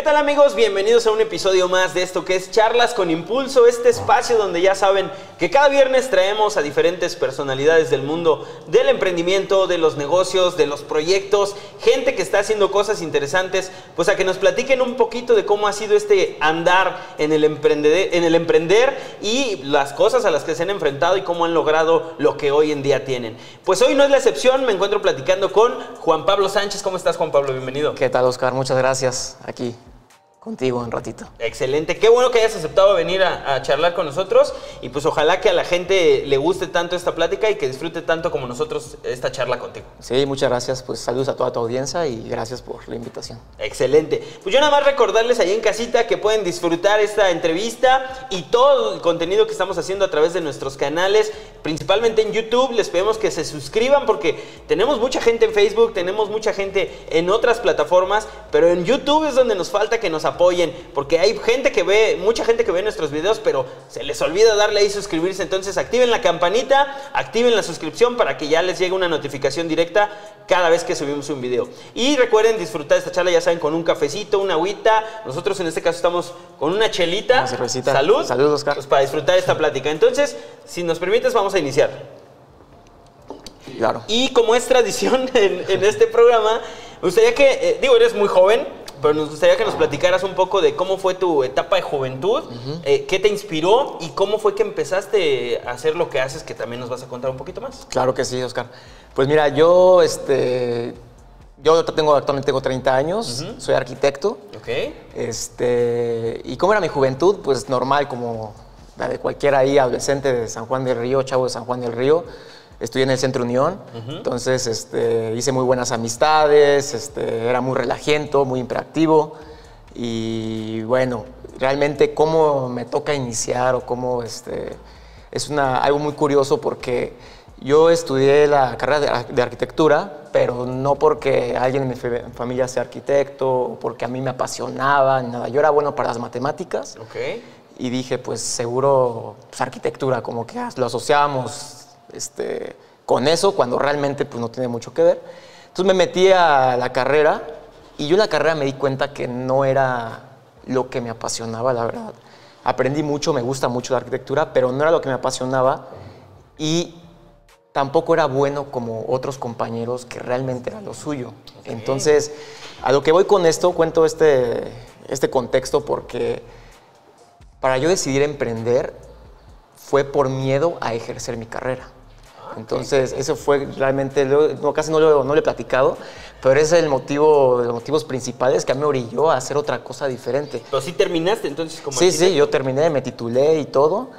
tal, amigos? Bienvenidos a un episodio más de esto que es Charlas con Impulso, este espacio donde ya saben que cada viernes traemos a diferentes personalidades del mundo del emprendimiento, de los negocios, de los proyectos, gente que está haciendo cosas interesantes, pues a que nos platiquen un poquito de cómo ha sido este andar en el emprender y las cosas a las que se han enfrentado y cómo han logrado lo que hoy en día tienen. Pues hoy no es la excepción, me encuentro platicando con Juan Pablo Sánchez. ¿Cómo estás, Juan Pablo? Bienvenido. ¿Qué tal, Oscar? Muchas gracias. Aquí contigo un ratito. Excelente, qué bueno que hayas aceptado venir a charlar con nosotros y pues ojalá que a la gente le guste tanto esta plática y que disfrute tanto como nosotros esta charla contigo. Sí, muchas gracias, pues saludos a toda tu audiencia y gracias por la invitación. Excelente, pues yo nada más recordarles ahí en casita que pueden disfrutar esta entrevista y todo el contenido que estamos haciendo a través de nuestros canales, principalmente en YouTube. Les pedimos que se suscriban porque tenemos mucha gente en Facebook, tenemos mucha gente en otras plataformas, pero en YouTube es donde nos falta que nos apoyen, porque hay gente que ve, mucha gente que ve nuestros videos, pero se les olvida darle ahí suscribirse. Entonces activen la campanita, activen la suscripción para que ya les llegue una notificación directa cada vez que subimos un video. Y recuerden disfrutar esta charla, ya saben, con un cafecito, una agüita. Nosotros en este caso estamos con una chelita. Una cervecita. Salud. Salud, Oscar. Pues para disfrutar esta plática. Entonces, si nos permites, vamos a iniciar. Claro. Y como es tradición en este programa, me gustaría que, eres muy joven, pero nos gustaría que nos platicaras un poco de cómo fue tu etapa de juventud, qué te inspiró y cómo fue que empezaste a hacer lo que haces, que también nos vas a contar un poquito más. Claro que sí, Oscar. Pues mira, yo actualmente tengo 30 años, soy arquitecto. Ok. ¿Y cómo era mi juventud? Pues normal, como la de cualquier ahí adolescente de San Juan del Río, chavo de San Juan del Río. Estudié en el Centro Unión, entonces hice muy buenas amistades, era muy relajiento, muy hiperactivo y bueno, realmente cómo me toca iniciar o cómo es algo muy curioso porque yo estudié la carrera de arquitectura, pero no porque alguien en mi familia sea arquitecto o porque a mí me apasionaba ni nada. Yo era bueno para las matemáticas y dije, pues seguro pues, arquitectura, como que lo asociábamos con eso, cuando realmente pues, no tiene mucho que ver. Entonces me metí a la carrera y yo en la carrera me di cuenta que no era lo que me apasionaba, la verdad. Aprendí mucho, me gusta mucho la arquitectura, pero no era lo que me apasionaba y tampoco era bueno como otros compañeros que realmente era lo suyo. Entonces, a lo que voy con esto, cuento este contexto porque para yo decidir emprender fue por miedo a ejercer mi carrera. Entonces, eso fue realmente, casi no lo he platicado, pero ese es el motivo, de los motivos principales que a mí me orilló a hacer otra cosa diferente. ¿Pero sí terminaste entonces como arquitecto? Sí, yo terminé, me titulé y todo.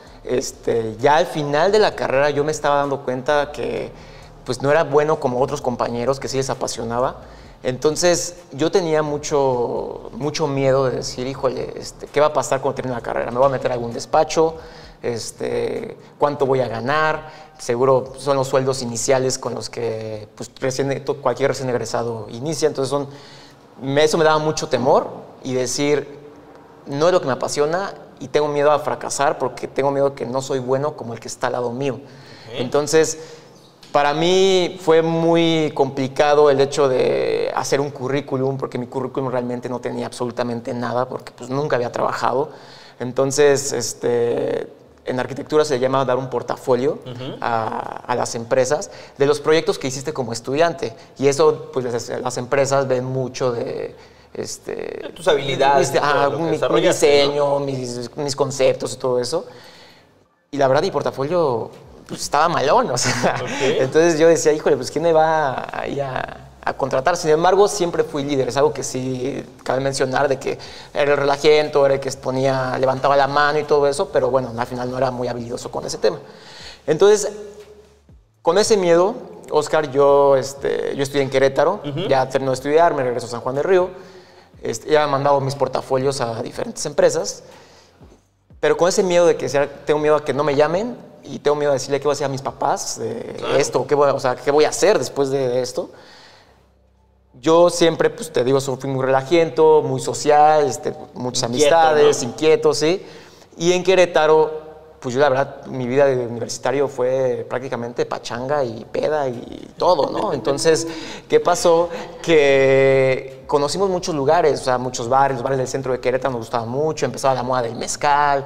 Ya al final de la carrera yo me estaba dando cuenta que pues, no era bueno como otros compañeros que sí les apasionaba. Entonces, yo tenía mucho miedo de decir, híjole, ¿qué va a pasar cuando termine la carrera? ¿Me voy a meter a algún despacho? ¿Cuánto voy a ganar? Seguro son los sueldos iniciales con los que pues, cualquier recién egresado inicia. Entonces, eso me daba mucho temor y decir, no es lo que me apasiona y tengo miedo a fracasar porque tengo miedo que no soy bueno como el que está al lado mío. Entonces, para mí fue muy complicado el hecho de hacer un currículum porque mi currículum realmente no tenía absolutamente nada porque pues, nunca había trabajado. Entonces, en arquitectura se llama dar un portafolio a las empresas de los proyectos que hiciste como estudiante. Y eso, pues las empresas ven mucho de tus habilidades, mi diseño, ¿no? mis conceptos y todo eso. Y la verdad, mi portafolio pues, estaba malón. O sea, entonces yo decía, híjole, pues ¿quién me va a contratar? Sin embargo, siempre fui líder. Es algo que sí cabe mencionar, de que era el relajiento, era el que levantaba la mano y todo eso, pero bueno, al final no era muy habilidoso con ese tema. Entonces, con ese miedo, Oscar, yo estudié en Querétaro, ya terminé de estudiar, me regreso a San Juan del Río, ya he mandado mis portafolios a diferentes empresas, pero con ese miedo de que tengo miedo a que no me llamen y tengo miedo de decirle qué voy a hacer a mis papás de esto, qué voy a hacer después de esto. Yo siempre, pues te digo, fui muy relajiento, muy social, muchas amistades, ¿no? Inquieto, ¿sí? Y en Querétaro pues yo la verdad, mi vida de universitario fue prácticamente pachanga y peda y todo, ¿no? Entonces, ¿qué pasó? Que conocimos muchos lugares, o sea, muchos bares, los bares del centro de Querétaro nos gustaban mucho, empezaba la moda del mezcal,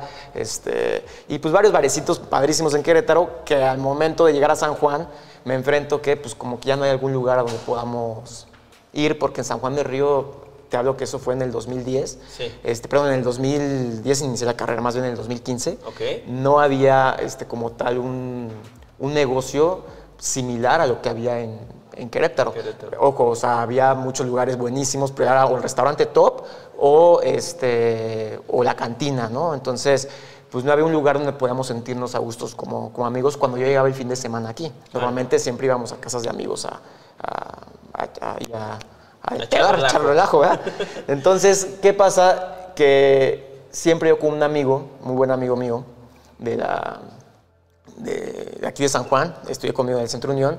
y pues varios barecitos padrísimos en Querétaro, que al momento de llegar a San Juan me enfrento que pues como que ya no hay algún lugar a donde podamos ir, porque en San Juan del Río, te hablo que eso fue en el 2010, Sí. Perdón, en el 2010 inicié la carrera, más bien en el 2015. Ok. No había como tal un negocio similar a lo que había en Querétaro. Ojo, o sea, había muchos lugares buenísimos, pero era o el restaurante top o la cantina, ¿no? Entonces, pues no había un lugar donde podíamos sentirnos a gustos como amigos cuando yo llegaba el fin de semana aquí. Normalmente siempre íbamos a casas de amigos a echar relajo, ¿verdad? Entonces, ¿qué pasa? Que siempre yo con un amigo, muy buen amigo mío, de aquí de San Juan, estudié conmigo en el Centro Unión,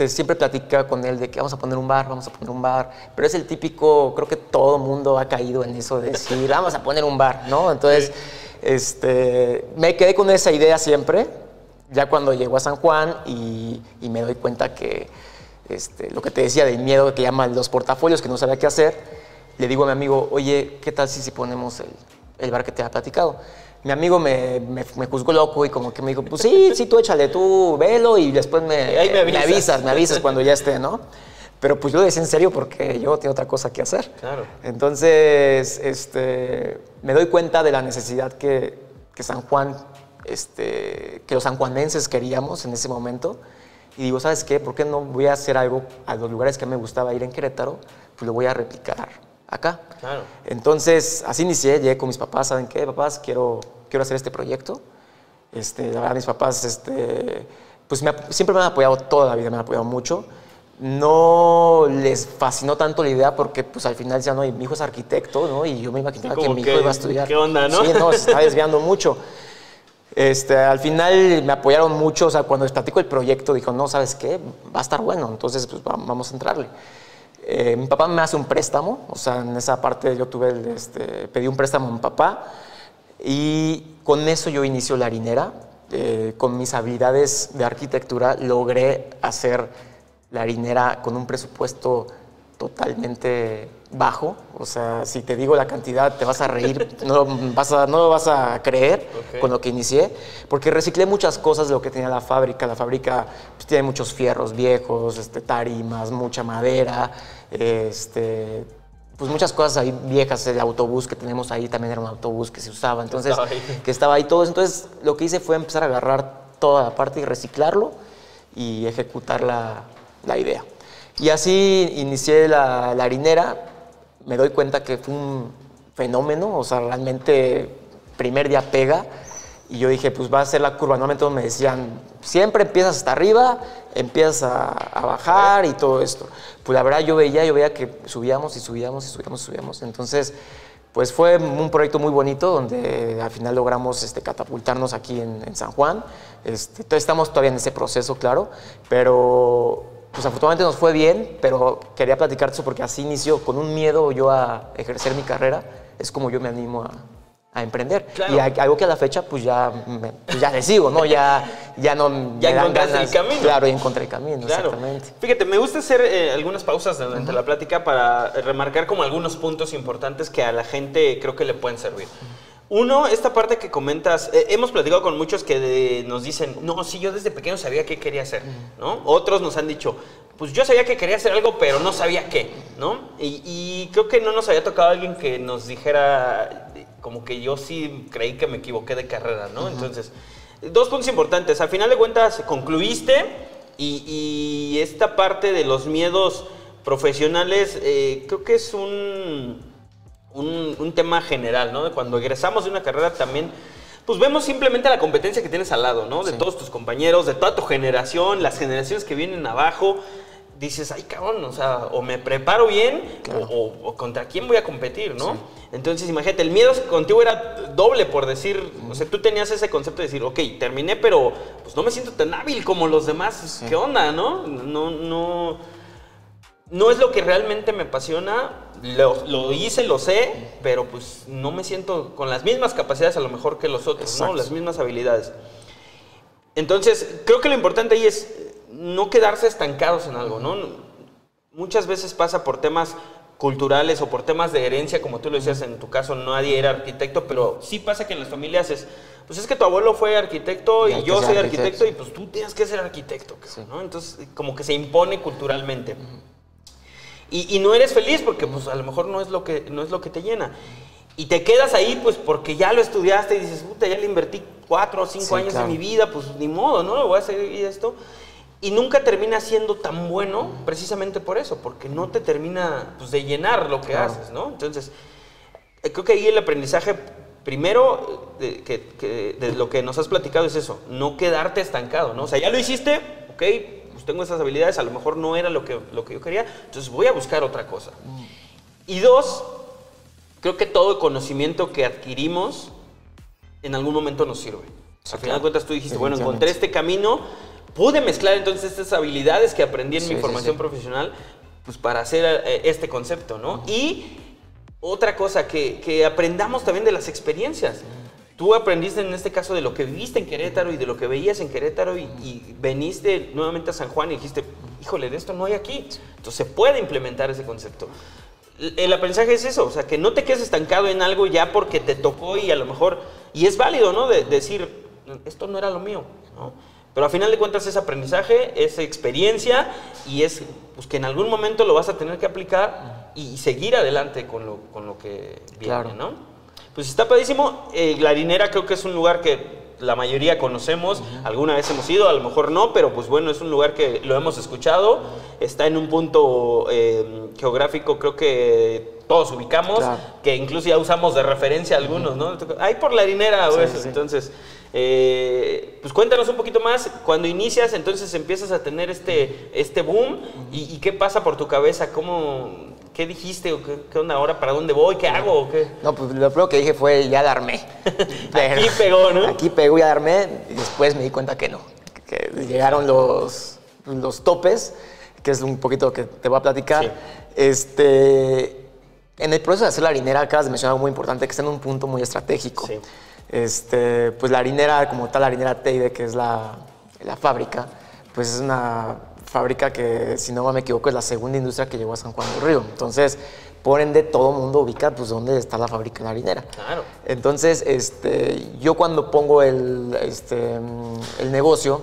siempre platica con él de que vamos a poner un bar, pero es el típico, creo que todo mundo ha caído en eso de decir, vamos a poner un bar, ¿no? Entonces, me quedé con esa idea siempre, ya cuando llego a San Juan y me doy cuenta que lo que te decía del miedo que llaman los portafolios, que no sabía qué hacer, le digo a mi amigo, oye, ¿qué tal si ponemos el bar que te ha platicado? Mi amigo me juzgó loco y como que me dijo, pues sí, tú échale, tú velo y después me avisas cuando ya esté, ¿no? Pero pues yo lo decía en serio porque yo tengo otra cosa que hacer. Claro. Entonces, me doy cuenta de la necesidad que San Juan, que los sanjuanenses queríamos en ese momento. Y digo, ¿sabes qué? ¿Por qué no voy a hacer algo a los lugares que me gustaba ir en Querétaro? Pues lo voy a replicar acá. Claro. Entonces, así inicié, llegué con mis papás, ¿saben qué? Papás, quiero hacer este proyecto. La verdad, mis papás, pues siempre me han apoyado, toda la vida me han apoyado mucho. No les fascinó tanto la idea porque, pues, al final ya no, mi hijo es arquitecto, ¿no? Y yo me imaginaba que mi hijo iba a estudiar. ¿Qué onda, no? Sí, no, se está desviando mucho. Al final me apoyaron mucho, o sea, cuando les platico el proyecto, dijo, no, ¿sabes qué? Va a estar bueno, entonces pues vamos a entrarle. Mi papá me hace un préstamo, o sea, en esa parte yo pedí un préstamo a mi papá y con eso yo inicio la harinera. Con mis habilidades de arquitectura logré hacer la harinera con un presupuesto totalmente bajo, o sea, si te digo la cantidad te vas a reír, no lo vas a creer con lo que inicié, porque reciclé muchas cosas de lo que tenía la fábrica. La fábrica pues, tiene muchos fierros viejos, tarimas, mucha madera, pues muchas cosas ahí viejas. El autobús que tenemos ahí también era un autobús que se usaba, entonces que estaba ahí todo. Entonces lo que hice fue empezar a agarrar toda la parte y reciclarlo y ejecutar la idea. Y así inicié la harinera. Me doy cuenta que fue un fenómeno, o sea, realmente primer día pega. Y yo dije, pues va a ser la curva. Normalmente todos me decían, siempre empiezas hasta arriba, empiezas a bajar y todo esto. Pues la verdad yo veía que subíamos. Entonces, pues fue un proyecto muy bonito donde al final logramos catapultarnos aquí en San Juan. Estamos todavía en ese proceso, claro, pero pues afortunadamente nos fue bien, pero quería platicar eso porque así inició, con un miedo yo a ejercer mi carrera, es como yo me animo a emprender. Claro. Y algo que a la fecha pues ya le sigo, ¿no? Ya no ya me dan encontraste ganas. el camino. Claro, ya encontré el camino, claro. Exactamente. Fíjate, me gusta hacer algunas pausas durante la plática para remarcar como algunos puntos importantes que a la gente creo que le pueden servir. Uno, esta parte que comentas, hemos platicado con muchos que nos dicen, no, sí, yo desde pequeño sabía qué quería hacer, ¿no? Otros nos han dicho, pues yo sabía que quería hacer algo, pero no sabía qué, ¿no? Y creo que no nos había tocado alguien que nos dijera, como que yo sí creí que me equivoqué de carrera, ¿no? Entonces, dos puntos importantes. Al final de cuentas, concluiste y esta parte de los miedos profesionales, creo que es un tema general, ¿no? Cuando egresamos de una carrera también, pues vemos simplemente la competencia que tienes al lado, ¿no? De todos tus compañeros, de toda tu generación, las generaciones que vienen abajo. Dices, ay, cabrón, o sea, o me preparo bien, claro, o contra quién voy a competir, ¿no? Sí. Entonces, imagínate, el miedo contigo era doble, por decir, o sea, tú tenías ese concepto de decir, ok, terminé, pero pues no me siento tan hábil como los demás, sí. ¿Qué onda, no? no es lo que realmente me apasiona, lo hice, lo sé, pero pues no me siento con las mismas capacidades a lo mejor que los otros, ¿no? Las mismas habilidades. Entonces, creo que lo importante ahí es no quedarse estancados en algo, ¿no? Muchas veces pasa por temas culturales o por temas de herencia, como tú lo decías, en tu caso nadie era arquitecto, pero sí pasa que en las familias pues es que tu abuelo fue arquitecto y yo soy arquitecto y pues tú tienes que ser arquitecto, ¿no? Entonces, como que se impone culturalmente. Y no eres feliz porque pues a lo mejor no es lo que te llena. Y te quedas ahí pues porque ya lo estudiaste y dices, puta, ya le invertí 4 o 5 años de mi vida, pues ni modo, ¿no? Le voy a seguir esto. Y nunca termina siendo tan bueno precisamente por eso, porque no te termina pues, de llenar lo que haces, ¿no? Entonces, creo que ahí el aprendizaje primero de lo que nos has platicado es eso, no quedarte estancado, ¿no? O sea, ya lo hiciste, ok, pues tengo esas habilidades, a lo mejor no era lo que yo quería, entonces voy a buscar otra cosa. Y 2, creo que todo el conocimiento que adquirimos en algún momento nos sirve. Al final de cuentas tú dijiste, bueno, encontré este camino, pude mezclar entonces estas habilidades que aprendí en mi formación profesional pues para hacer este concepto, ¿no? Y otra cosa, que aprendamos también de las experiencias. Tú aprendiste en este caso de lo que viviste en Querétaro y de lo que veías en Querétaro y veniste nuevamente a San Juan y dijiste, híjole, de esto no hay aquí. Entonces se puede implementar ese concepto. El aprendizaje es eso, o sea, que no te quedes estancado en algo ya porque te tocó y a lo mejor, y es válido, ¿no? De decir, esto no era lo mío, ¿no? Pero a final de cuentas es aprendizaje, es experiencia y es pues, que en algún momento lo vas a tener que aplicar y seguir adelante con lo que viene, ¿no? Pues está padrísimo. La Harinera creo que es un lugar que la mayoría conocemos, alguna vez hemos ido, a lo mejor no, pero pues bueno, es un lugar que lo hemos escuchado, está en un punto geográfico creo que todos ubicamos, que incluso ya usamos de referencia algunos, ¿no? Ahí por La Harinera o eso, entonces... pues cuéntanos un poquito más, cuando inicias entonces empiezas a tener este boom y qué pasa por tu cabeza, qué dijiste o qué onda ahora, para dónde voy, qué hago o qué. No, pues lo primero que dije fue ya la armé. Aquí pegó, ¿no? Aquí pegó, ya la armé y después me di cuenta que no, que llegaron los topes, que es un poquito lo que te voy a platicar. En el proceso de hacer La Harinera acabas de mencionar algo muy importante, que está en un punto muy estratégico. Pues La Harinera, como tal, La Harinera Teide, que es la fábrica, pues es una fábrica que, si no me equivoco, es la segunda industria que llegó a San Juan del Río. Entonces, por ende, todo el mundo ubica pues dónde está la fábrica de La Harinera. Claro. Entonces, yo cuando pongo el negocio,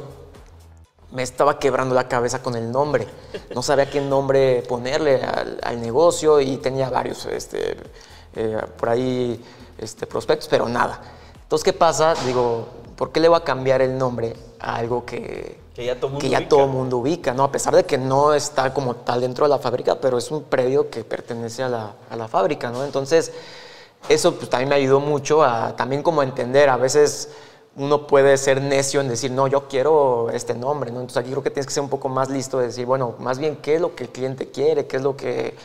me estaba quebrando la cabeza con el nombre. No sabía qué nombre ponerle al negocio y tenía varios por ahí prospectos, pero nada. Entonces, ¿qué pasa? Digo, ¿por qué le voy a cambiar el nombre a algo que ya todo el mundo ubica, ¿no? A pesar de que no está como tal dentro de la fábrica, pero es un predio que pertenece a la fábrica, ¿no? Entonces, eso pues, también me ayudó mucho a también como entender. A veces uno puede ser necio en decir, no, yo quiero este nombre, ¿no? Entonces, aquí creo que tienes que ser un poco más listo de decir, bueno, más bien, ¿qué es lo que el cliente quiere? ¿Qué es lo qué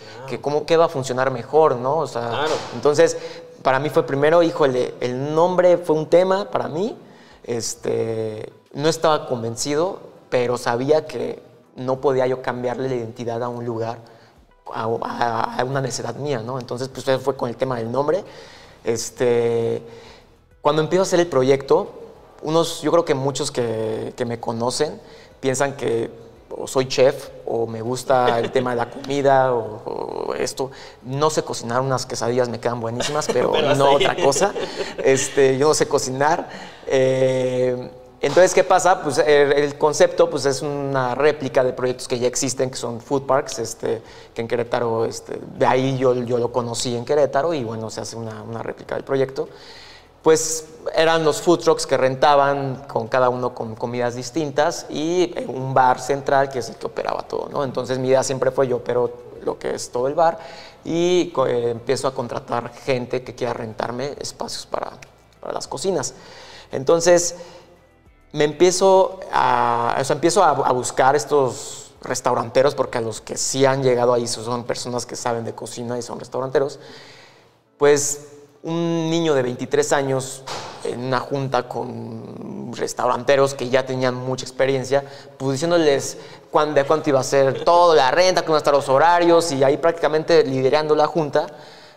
va a funcionar mejor, ¿no? O sea, entonces... Para mí fue primero, híjole, el nombre fue un tema para mí. No estaba convencido, pero sabía que no podía yo cambiarle la identidad a un lugar, a una necesidad mía, ¿no? Entonces, pues fue con el tema del nombre. Cuando empiezo a hacer el proyecto, yo creo que muchos que me conocen piensan que o soy chef, o me gusta el tema de la comida, o esto. No sé cocinar, unas quesadillas me quedan buenísimas, pero no otra cosa. Yo no sé cocinar. Entonces, ¿qué pasa? Pues el concepto pues, es una réplica de proyectos que ya existen, que son food parks, que en Querétaro, de ahí yo lo conocí en Querétaro, y bueno, se hace una réplica del proyecto. Pues eran los food trucks que rentaban con cada uno con comidas distintas y un bar central que es el que operaba todo, ¿no? Entonces mi idea siempre fue yo opero lo que es todo el bar y empiezo a contratar gente que quiera rentarme espacios para las cocinas. Entonces empiezo a buscar estos restauranteros, porque a los que sí han llegado ahí son personas que saben de cocina y son restauranteros. Pues un niño de 23 años en una junta con restauranteros que ya tenían mucha experiencia, pues diciéndoles de cuánto iba a ser todo, la renta, cómo iban a estar los horarios, y ahí prácticamente liderando la junta.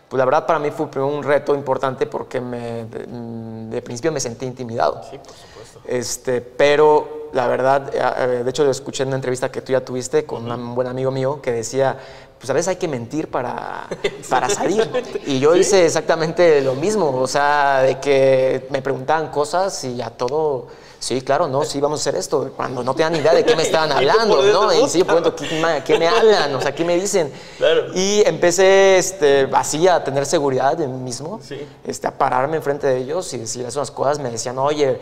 Pues la verdad para mí fue un reto importante porque de principio me sentí intimidado. Sí, por supuesto. Pero la verdad, de hecho lo escuché en una entrevista que tú ya tuviste con un buen amigo mío que decía, pues a veces hay que mentir para salir. Y yo hice exactamente lo mismo, o sea, de que me preguntaban cosas y a todo... Sí, claro, no, sí, vamos a hacer esto. Cuando no tenían idea de qué me estaban hablando, ¿no? Y sí, yo pregunto, ¿qué me hablan? O sea, ¿qué me dicen? Claro. Y empecé así a tener seguridad de mí mismo, sí. A pararme enfrente de ellos y decirles unas cosas. Me decían, oye,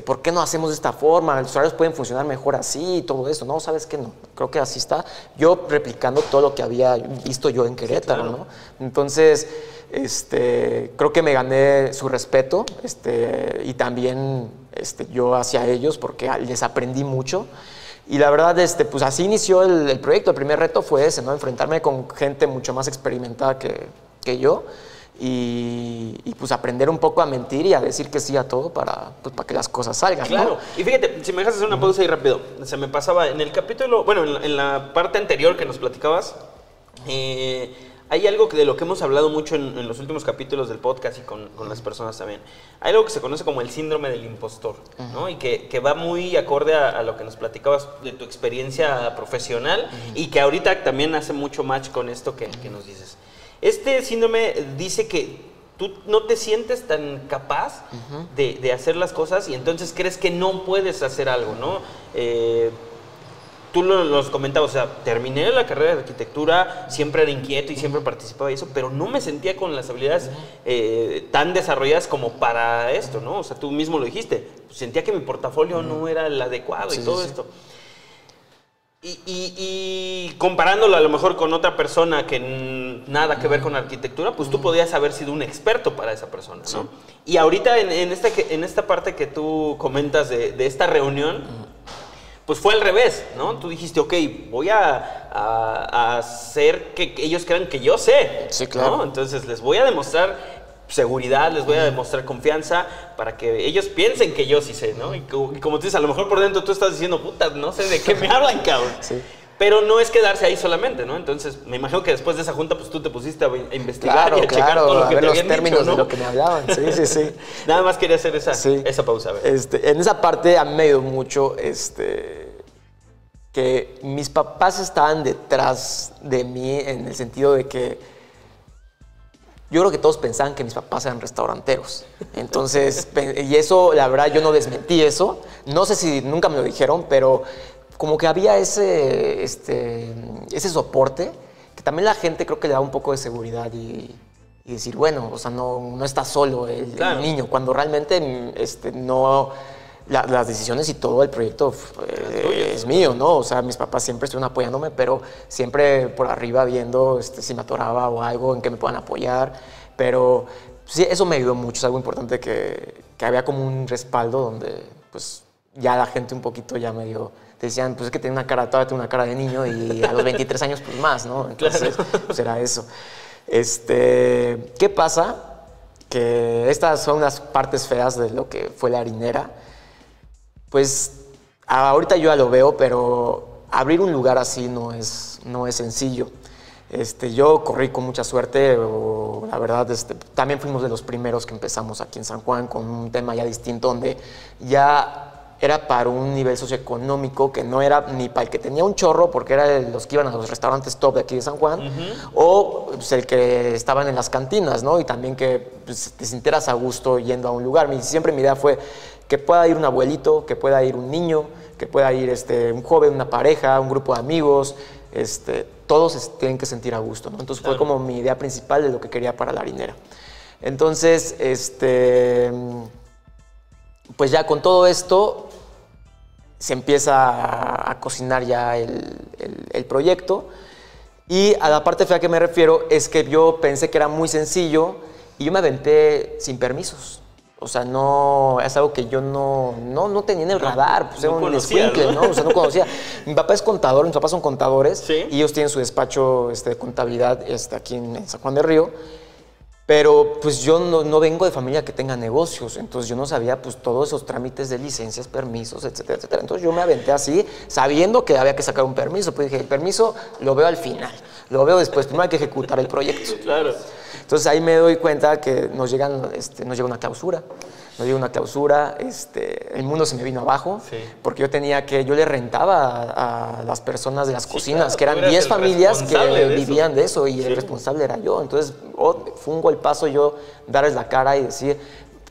¿por qué no hacemos de esta forma? Los horarios pueden funcionar mejor así y todo eso. No, ¿sabes qué? No, creo que así está. Yo replicando todo lo que había visto yo en Querétaro, sí, claro. ¿no? Entonces... creo que me gané su respeto y también yo hacia ellos porque les aprendí mucho. Y la verdad, pues así inició el proyecto. El primer reto fue ese, ¿no? Enfrentarme con gente mucho más experimentada que yo y pues aprender un poco a mentir y a decir que sí a todo para que las cosas salgan. Claro. ¿No? Y fíjate, si me dejas hacer una pausa ahí rápido. Se me pasaba en el capítulo, bueno, en la parte anterior que nos platicabas, hay algo de lo que hemos hablado mucho en los últimos capítulos del podcast y con las personas también. Hay algo que se conoce como el síndrome del impostor, ¿no? Y que va muy acorde a lo que nos platicabas de tu experiencia profesional y que ahorita también hace mucho match con esto que nos dices. Este síndrome dice que tú no te sientes tan capaz de hacer las cosas y entonces crees que no puedes hacer algo, ¿no? Tú los comentabas, o sea, terminé la carrera de arquitectura, siempre era inquieto y siempre participaba de eso, pero no me sentía con las habilidades tan desarrolladas como para esto, ¿no? O sea, tú mismo lo dijiste, sentía que mi portafolio no era el adecuado y todo esto. Y comparándolo a lo mejor con otra persona que nada que ver con arquitectura, pues tú podías haber sido un experto para esa persona, ¿no? Sí. Y ahorita en esta parte que tú comentas de esta reunión, pues fue al revés, ¿no? Tú dijiste, ok, voy a hacer que ellos crean que yo sé, sí, claro. ¿no? Entonces les voy a demostrar seguridad, les voy a demostrar confianza para que ellos piensen que yo sí sé, ¿no? Y como tú dices, a lo mejor por dentro tú estás diciendo, puta, no sé de qué me hablan, cabrón. Sí. Pero no es quedarse ahí solamente, ¿no? Entonces, me imagino que después de esa junta, pues tú te pusiste a investigar y a checar todo lo que te habían dicho, ¿no? De lo que me hablaban, sí. Nada más quería hacer esa pausa, a ver. En esa parte a mí me ayudó mucho, que mis papás estaban detrás de mí en el sentido de que yo creo que todos pensaban que mis papás eran restauranteros. Entonces, y eso, la verdad, yo no desmentí eso. No sé si nunca me lo dijeron, pero como que había ese soporte que también la gente creo que le da un poco de seguridad y decir, bueno, o sea, no está solo el niño, cuando realmente no... Las decisiones y todo el proyecto es mío, ¿no? O sea, mis papás siempre estuvieron apoyándome, pero siempre por arriba viendo si me atoraba o algo en que me puedan apoyar. Pero sí, eso me ayudó mucho. Es algo importante que había como un respaldo donde pues ya la gente un poquito ya medio... Te decían, pues es que todavía tiene una cara de niño y a los 23 años pues más, ¿no? Entonces, pues era eso. ¿Qué pasa? Que estas son unas partes feas de lo que fue la harinera. Pues ahorita yo ya lo veo, pero abrir un lugar así no es sencillo. Yo corrí con mucha suerte, la verdad, también fuimos de los primeros que empezamos aquí en San Juan con un tema ya distinto, donde ya era para un nivel socioeconómico que no era ni para el que tenía un chorro, porque era los que iban a los restaurantes top de aquí de San Juan, o pues, el que estaban en las cantinas, ¿no? Y también que pues, te sintieras a gusto yendo a un lugar. Siempre mi idea fue que pueda ir un abuelito, que pueda ir un niño, que pueda ir un joven, una pareja, un grupo de amigos, todos tienen que sentir a gusto, ¿no? Entonces fue como mi idea principal de lo que quería para la harinera. Entonces, pues ya con todo esto se empieza a cocinar ya el proyecto y a la parte fea que me refiero es que yo pensé que era muy sencillo y yo me aventé sin permisos. O sea, no, es algo que yo no tenía en el radar, pues era un escuincle, ¿no? O sea, no conocía. Mi papá es contador, mis papás son contadores, ¿sí? Y ellos tienen su despacho de contabilidad aquí en San Juan del Río. Pero pues yo no vengo de familia que tenga negocios, entonces yo no sabía pues todos esos trámites de licencias, permisos, etcétera, etcétera. Entonces yo me aventé así, sabiendo que había que sacar un permiso, pues dije, el permiso lo veo al final, lo veo después, primero hay que ejecutar el proyecto. Claro. Entonces ahí me doy cuenta que nos llega una clausura. Nos llega una clausura, el mundo se me vino abajo, Sí. porque yo le rentaba a las personas de las cocinas, claro, que tú eran eras 10 el familias que responsable de eso. vivían de eso, y Sí. el responsable era yo. Entonces fue un golpazo yo darles la cara y decir,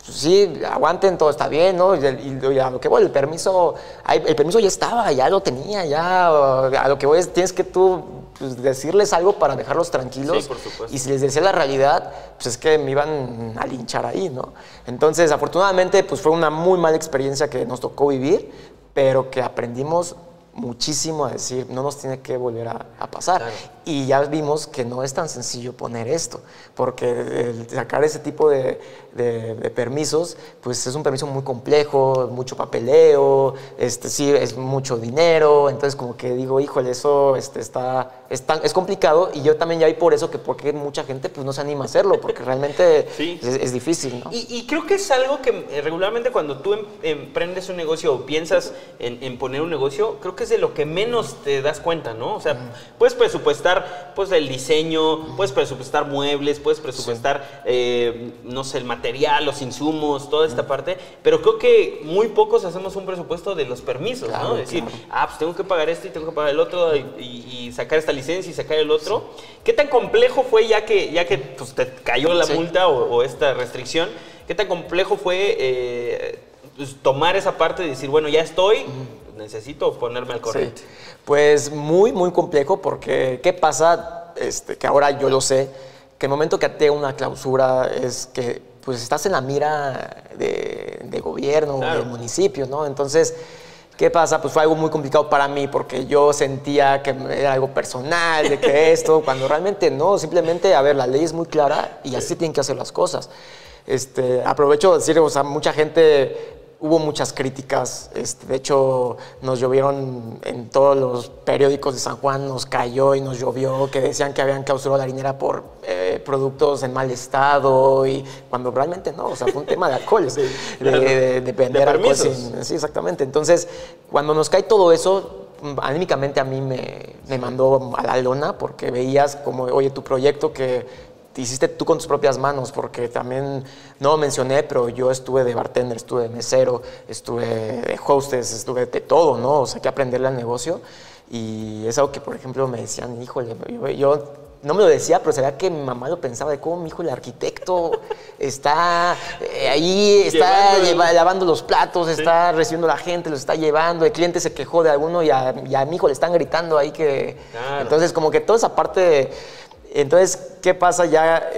pues sí, aguanten, todo está bien, ¿no? Y a lo que voy, el permiso ya estaba, ya lo tenía, ya a lo que voy es, tienes que tú pues, decirles algo para dejarlos tranquilos. Sí, por supuesto. Y si les decía la realidad, pues es que me iban a linchar ahí, ¿no? Entonces, afortunadamente, pues fue una muy mala experiencia que nos tocó vivir, pero que aprendimos muchísimo a decir, no nos tiene que volver a pasar. Claro. Y ya vimos que no es tan sencillo poner esto, porque el sacar ese tipo de permisos, pues es un permiso muy complejo, mucho papeleo, sí, es mucho dinero, entonces como que digo, híjole, eso es complicado, y yo también ya vi por eso que porque mucha gente pues no se anima a hacerlo, porque realmente Sí. es difícil, ¿no? Y creo que es algo que regularmente cuando tú emprendes un negocio o piensas en poner un negocio, creo que es de lo que menos te das cuenta, ¿no? O sea, puedes presupuestar pues el diseño, puedes presupuestar muebles, puedes presupuestar, no sé, el material, los insumos, toda esta parte, pero creo que muy pocos hacemos un presupuesto de los permisos, Claro, ¿no? Es decir, claro. pues tengo que pagar esto y tengo que pagar el otro y sacar esta licencia y sacar el otro. Sí. ¿Qué tan complejo fue ya que pues, te cayó la multa o esta restricción? ¿Qué tan complejo fue pues, tomar esa parte y decir, bueno, ya estoy, necesito ponerme al corriente? Sí. Pues muy, muy complejo, porque ¿qué pasa? Que ahora yo lo sé, que el momento que te una clausura es que pues estás en la mira de gobierno, claro, del municipio, ¿no? Entonces, ¿qué pasa? Pues fue algo muy complicado para mí, porque yo sentía que era algo personal, de que esto, cuando realmente no, simplemente, a ver, la ley es muy clara y así tienen que hacer las cosas. Aprovecho de decir, o sea, mucha gente... Hubo muchas críticas, de hecho nos llovieron en todos los periódicos de San Juan, nos cayó y nos llovió, que decían que habían clausurado la harinera por productos en mal estado, y cuando realmente no, o sea, fue un tema de alcohol, sí, de vender alcohol. Sí, exactamente. Entonces, cuando nos cae todo eso, anímicamente a mí me mandó a la lona, porque veías como, oye, tu proyecto que hiciste tú con tus propias manos, porque también, no lo mencioné, pero yo estuve de bartender, estuve de mesero, estuve de hostess, estuve de todo, ¿no? O sea, hay que aprenderle al negocio, y es algo que, por ejemplo, me decían, híjole, yo no me lo decía, pero sabía que mi mamá lo pensaba, de cómo mi hijo, el arquitecto, está ahí, está lavando los platos, sí, está recibiendo a la gente, los está llevando, el cliente se quejó de alguno y a mi hijo le están gritando ahí que... Claro. Entonces, como que toda esa parte... Entonces, ¿qué pasa ya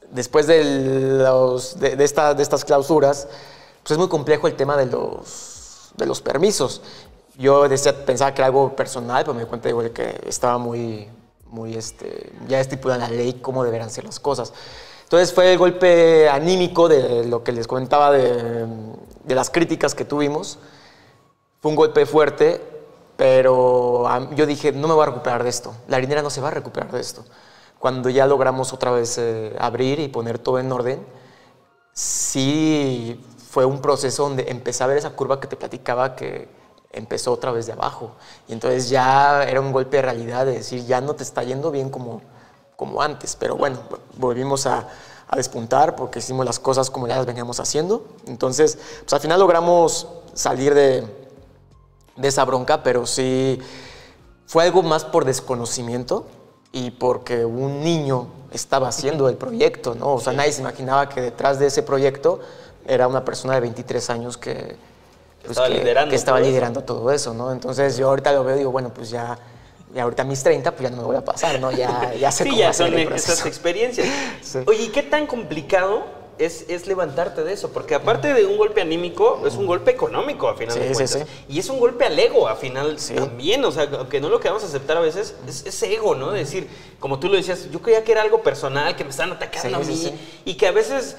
después de estas clausuras? Pues es muy complejo el tema de los permisos. Yo pensaba que era algo personal, pero me di cuenta de que estaba muy ya estipulada en la ley cómo deberán ser las cosas. Entonces fue el golpe anímico de lo que les comentaba de las críticas que tuvimos. Fue un golpe fuerte. Pero yo dije, no me voy a recuperar de esto. La harinera no se va a recuperar de esto. Cuando ya logramos otra vez abrir y poner todo en orden, sí fue un proceso donde empecé a ver esa curva que te platicaba, que empezó otra vez de abajo. Y entonces ya era un golpe de realidad, de decir, ya no te está yendo bien como antes. Pero bueno, volvimos a despuntar porque hicimos las cosas como ya las veníamos haciendo. Entonces, pues al final logramos salir de esa bronca, pero sí fue algo más por desconocimiento y porque un niño estaba haciendo el proyecto, ¿no? O sea, nadie se imaginaba que detrás de ese proyecto era una persona de 23 años que estaba liderando todo eso, ¿no? Entonces yo ahorita lo veo y digo, bueno, pues ya ahorita a mis 30, pues ya no me voy a pasar, ¿no? Ya sé cómo hacer el proceso. Esas experiencias. Sí. Oye, ¿y qué tan complicado es levantarte de eso? Porque aparte de un golpe anímico, es un golpe económico a final de cuentas. Sí. Y es un golpe al ego a final también. O sea, aunque no lo queramos aceptar a veces, es ego, ¿no? De decir, como tú lo decías, yo creía que era algo personal, que me estaban atacando a mí. Y que a veces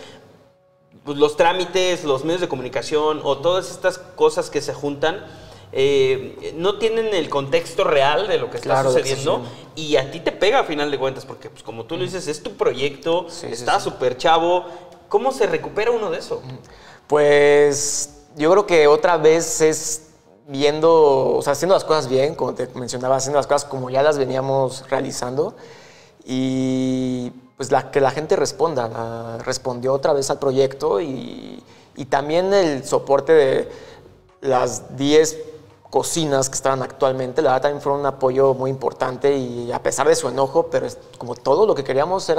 pues, los trámites, los medios de comunicación o todas estas cosas que se juntan, no tienen el contexto real de lo que está sucediendo y a ti te pega a final de cuentas, porque pues como tú lo dices, es tu proyecto, está súper chavo. ¿Cómo se recupera uno de eso? Pues yo creo que otra vez es viendo, o sea, haciendo las cosas bien, como te mencionaba, haciendo las cosas como ya las veníamos realizando y pues que la gente respondió otra vez al proyecto y también el soporte de las 10 cocinas que estaban actualmente, la verdad también fue un apoyo muy importante y a pesar de su enojo, pero como todo lo que queríamos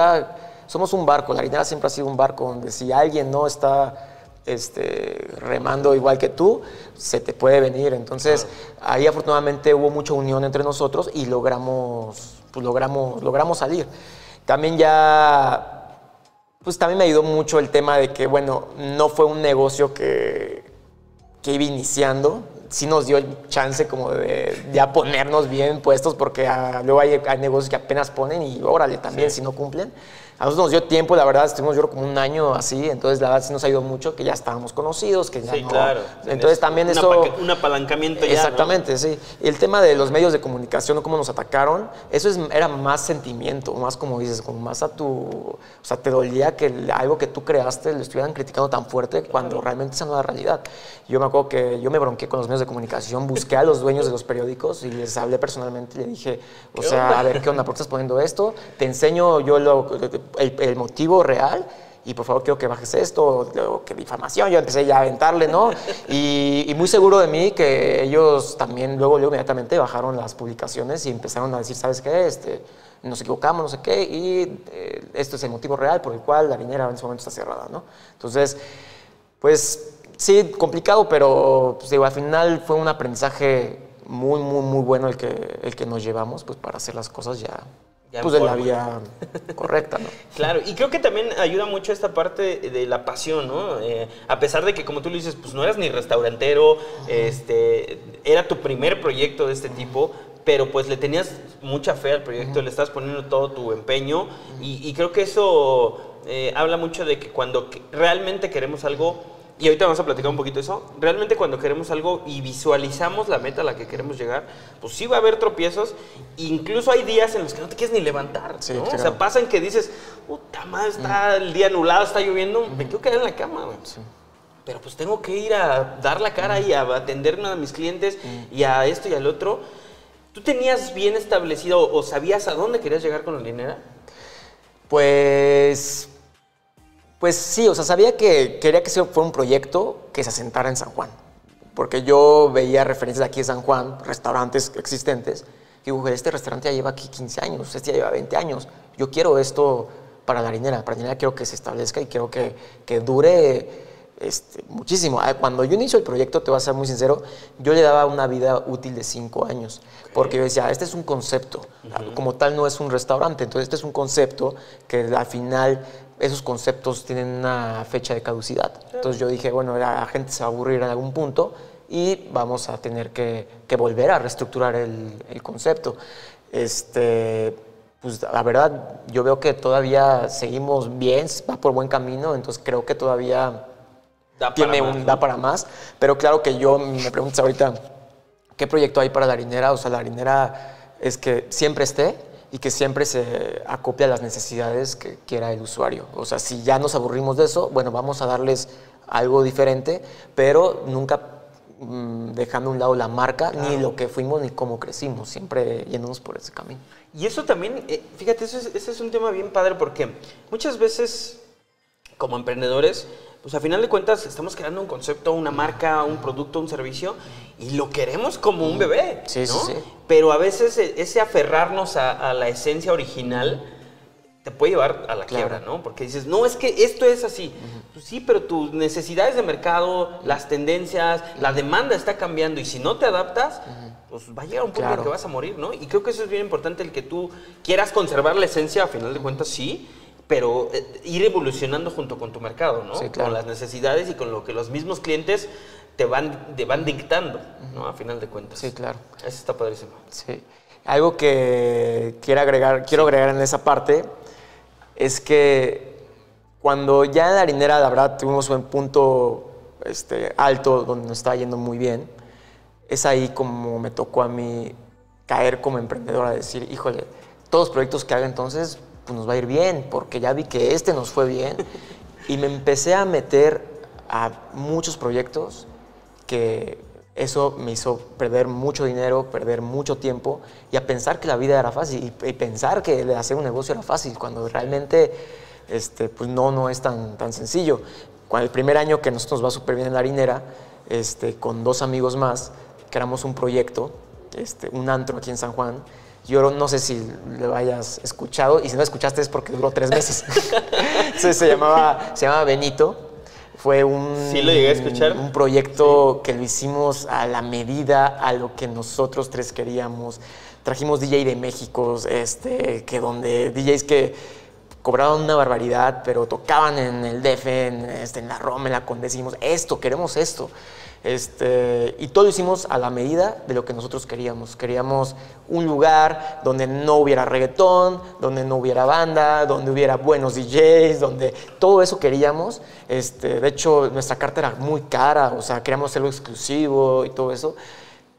somos un barco, la harinera siempre ha sido un barco donde si alguien no está remando igual que tú, se te puede venir. Entonces, ahí afortunadamente hubo mucha unión entre nosotros y logramos salir. También pues también me ayudó mucho el tema de que, bueno, no fue un negocio que iba iniciando. Sí nos dio chance como de ya ponernos bien puestos porque luego hay negocios que apenas ponen y órale también si no cumplen. A nosotros nos dio tiempo, la verdad, estuvimos yo como un año así, entonces la verdad sí nos ayudó mucho que ya estábamos conocidos, que ya no... claro. Entonces también eso... Un apalancamiento ya, exactamente, ¿no? sí. Y el tema de los medios de comunicación, cómo nos atacaron, eso era más sentimiento, más como dices, como más o sea, te dolía que algo que tú creaste lo estuvieran criticando tan fuerte cuando realmente esa no era la realidad. Yo me acuerdo que yo me bronqué con los medios de comunicación, busqué a los dueños de los periódicos y les hablé personalmente y le dije, o sea, a ver, ¿qué onda? ¿Por qué estás poniendo esto? Te enseño yo el motivo real y por favor quiero que bajes esto, o que difamación. Yo empecé ya a aventarle, ¿no? Y muy seguro de mí que ellos también luego inmediatamente bajaron las publicaciones y empezaron a decir, ¿sabes qué? Nos equivocamos, no sé qué, y esto es el motivo real por el cual la harinera en ese momento está cerrada, ¿no? Entonces, pues sí, complicado, pero pues, digo, al final fue un aprendizaje muy, muy, muy bueno el que nos llevamos pues, para hacer las cosas ya pues de la vía correcta, ¿no? Claro, y creo que también ayuda mucho esta parte de la pasión, ¿no? A pesar de que, como tú lo dices, pues no eras ni restaurantero, era tu primer proyecto de este tipo, pero pues le tenías mucha fe al proyecto, le estás poniendo todo tu empeño y creo que eso habla mucho de que cuando realmente queremos algo, y ahorita vamos a platicar un poquito de eso, realmente cuando queremos algo y visualizamos la meta a la que queremos llegar, pues sí va a haber tropiezos, incluso hay días en los que no te quieres ni levantar, sí, ¿no? Claro. O sea, pasan que dices, puta madre, está el día nublado, está lloviendo, me quiero quedar en la cama, güey. Sí. Pero pues tengo que ir a dar la cara y a atenderme a mis clientes y a esto y al otro. ¿Tú tenías bien establecido o sabías a dónde querías llegar con la harinera? Pues sí, o sea, sabía que quería que fuera un proyecto que se asentara en San Juan. Porque yo veía referencias de aquí de San Juan, restaurantes existentes. Y digo, este restaurante ya lleva aquí 15 años, este ya lleva 20 años. Yo quiero esto para la harinera. Para la harinera quiero que se establezca y quiero que dure muchísimo. Cuando yo inicio el proyecto, te voy a ser muy sincero, yo le daba una vida útil de 5 años. Okay. Porque yo decía, este es un concepto. Como tal, no es un restaurante. Entonces, este es un concepto que al final... esos conceptos tienen una fecha de caducidad. Entonces yo dije, bueno, la gente se va a aburrir en algún punto y vamos a tener que volver a reestructurar el concepto. Pues la verdad, yo veo que todavía seguimos bien, va por buen camino, entonces creo que todavía da para más. Pero claro que yo me preguntas ahorita, ¿qué proyecto hay para la harinera? O sea, la harinera es que siempre esté y que siempre se acople a las necesidades que quiera el usuario. O sea, si ya nos aburrimos de eso, bueno, vamos a darles algo diferente, pero nunca dejando a un lado la marca, claro, ni lo que fuimos, ni cómo crecimos, siempre yéndonos por ese camino. Y eso también, fíjate, ese es un tema bien padre porque muchas veces, como emprendedores, pues a final de cuentas estamos creando un concepto, una marca, un producto, un servicio y lo queremos como un bebé, sí, ¿no? Sí. Pero a veces ese aferrarnos a la esencia original te puede llevar a la quiebra, ¿no? Porque dices, no, es que esto es así. Pues sí, pero tus necesidades de mercado, las tendencias, la demanda está cambiando y si no te adaptas, pues va a llegar un punto en que vas a morir, ¿no? Y creo que eso es bien importante, el que tú quieras conservar la esencia, a final de cuentas sí, pero ir evolucionando junto con tu mercado, ¿no? Sí, claro. Con las necesidades y con lo que los mismos clientes te van dictando, ¿no? A final de cuentas. Sí, claro. Eso está padrísimo. Sí. Algo que quiero agregar en esa parte es que cuando ya en la harinera, la verdad, tuvimos un punto alto donde nos estaba yendo muy bien, es ahí como me tocó a mí caer como emprendedora, decir, híjole, todos los proyectos que haga entonces, pues nos va a ir bien, porque ya vi que este nos fue bien. Y me empecé a meter a muchos proyectos que eso me hizo perder mucho dinero, perder mucho tiempo y a pensar que la vida era fácil y pensar que hacer un negocio era fácil, cuando realmente pues no es tan sencillo. Cuando el primer año que nosotros nos va súper bien en la harinera, con 2 amigos más, creamos un proyecto, un antro aquí en San Juan. Yo no sé si lo hayas escuchado, y si no escuchaste es porque duró 3 meses. Entonces se llamaba Benito. Fue sí, lo llegué a escuchar. Un proyecto que lo hicimos a la medida, a lo que nosotros 3 queríamos. Trajimos DJ de México, que donde DJs que cobraban una barbaridad, pero tocaban en el DF, en la Roma, en la Condesa, y dijimos, queremos esto. Y todo lo hicimos a la medida de lo que nosotros queríamos. Queríamos un lugar donde no hubiera reggaetón, donde no hubiera banda, donde hubiera buenos DJs, donde todo eso queríamos. De hecho, nuestra carta era muy cara, o sea, queríamos hacerlo exclusivo y todo eso.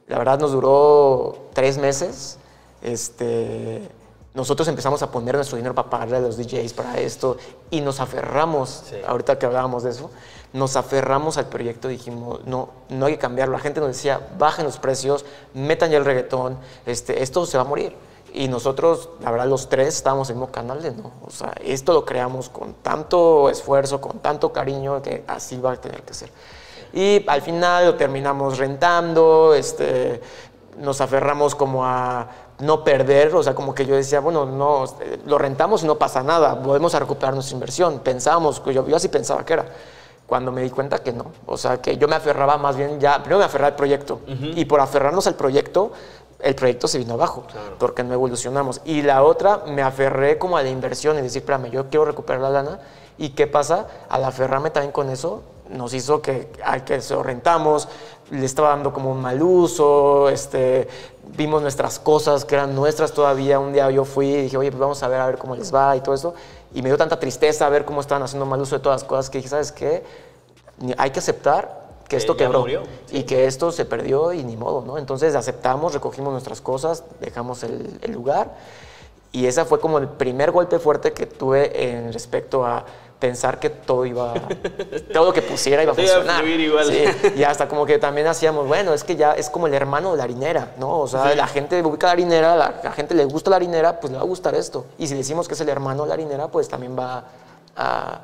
La verdad nos duró 3 meses. Nosotros empezamos a poner nuestro dinero para pagarle a los DJs para esto y nos aferramos, ahorita que hablábamos de eso, nos aferramos al proyecto, dijimos, no hay que cambiarlo. La gente nos decía, bajen los precios, metan ya el reggaetón, esto se va a morir. Y nosotros, la verdad, los 3 estábamos en el mismo canal de no. O sea, esto lo creamos con tanto esfuerzo, con tanto cariño, que así va a tener que ser. Y al final lo terminamos rentando, nos aferramos como a no perder, o sea, como que yo decía, bueno, no, lo rentamos y no pasa nada, volvemos a recuperar nuestra inversión. Pensábamos, yo así pensaba que era, cuando me di cuenta que no. O sea, que yo me aferraba más bien primero me aferraba al proyecto, y por aferrarnos al proyecto, el proyecto se vino abajo, porque no evolucionamos. Y la otra, me aferré como a la inversión y decir, espérame, yo quiero recuperar la lana. ¿Y qué pasa? Al aferrarme también con eso, nos hizo que al que se lo rentamos, le estaba dando como un mal uso, vimos nuestras cosas que eran nuestras todavía. Un día yo fui y dije, oye, pues vamos a ver cómo les va y todo eso. Y me dio tanta tristeza ver cómo estaban haciendo mal uso de todas las cosas que dije, ¿sabes qué? Hay que aceptar que esto quebró y que esto se perdió y ni modo, ¿no? Entonces aceptamos, recogimos nuestras cosas, dejamos el lugar. Y ese fue como el primer golpe fuerte que tuve en respecto a pensar que todo lo que pusiera iba a funcionar. Igual. Sí, y hasta como que también hacíamos, bueno, es que ya es como el hermano de la harinera, ¿no? O sea, la gente ubica la harinera, la gente le gusta la harinera, pues le va a gustar esto. Y si decimos que es el hermano de la harinera, pues también va a...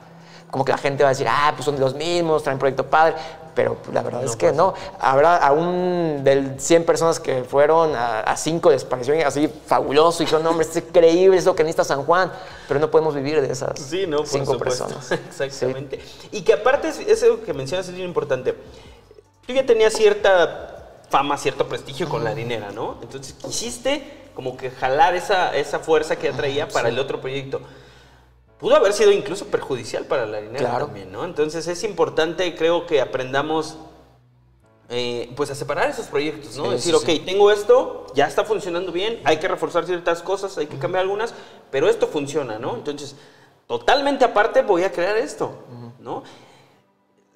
Como que la gente va a decir, pues son de los mismos, traen proyecto padre. Pero la verdad es que no. Habrá aún de 100 personas que fueron, a 5 les pareció así fabuloso y dijeron, no, hombre, es increíble, es lo que necesita San Juan. Pero no podemos vivir de esas 5 personas. Exactamente. Sí. Y que aparte, eso que mencionas es bien importante. Tú ya tenías cierta fama, cierto prestigio con la harinera, ¿no? Entonces quisiste como que jalar esa fuerza que ya traía para el otro proyecto. Pudo haber sido incluso perjudicial para la harinera también, ¿no? Entonces es importante, creo, que aprendamos pues a separar esos proyectos, ¿no? Decir, ok, tengo esto, ya está funcionando bien, hay que reforzar ciertas cosas, hay que cambiar algunas, pero esto funciona, ¿no? Entonces, totalmente aparte voy a crear esto, ¿no?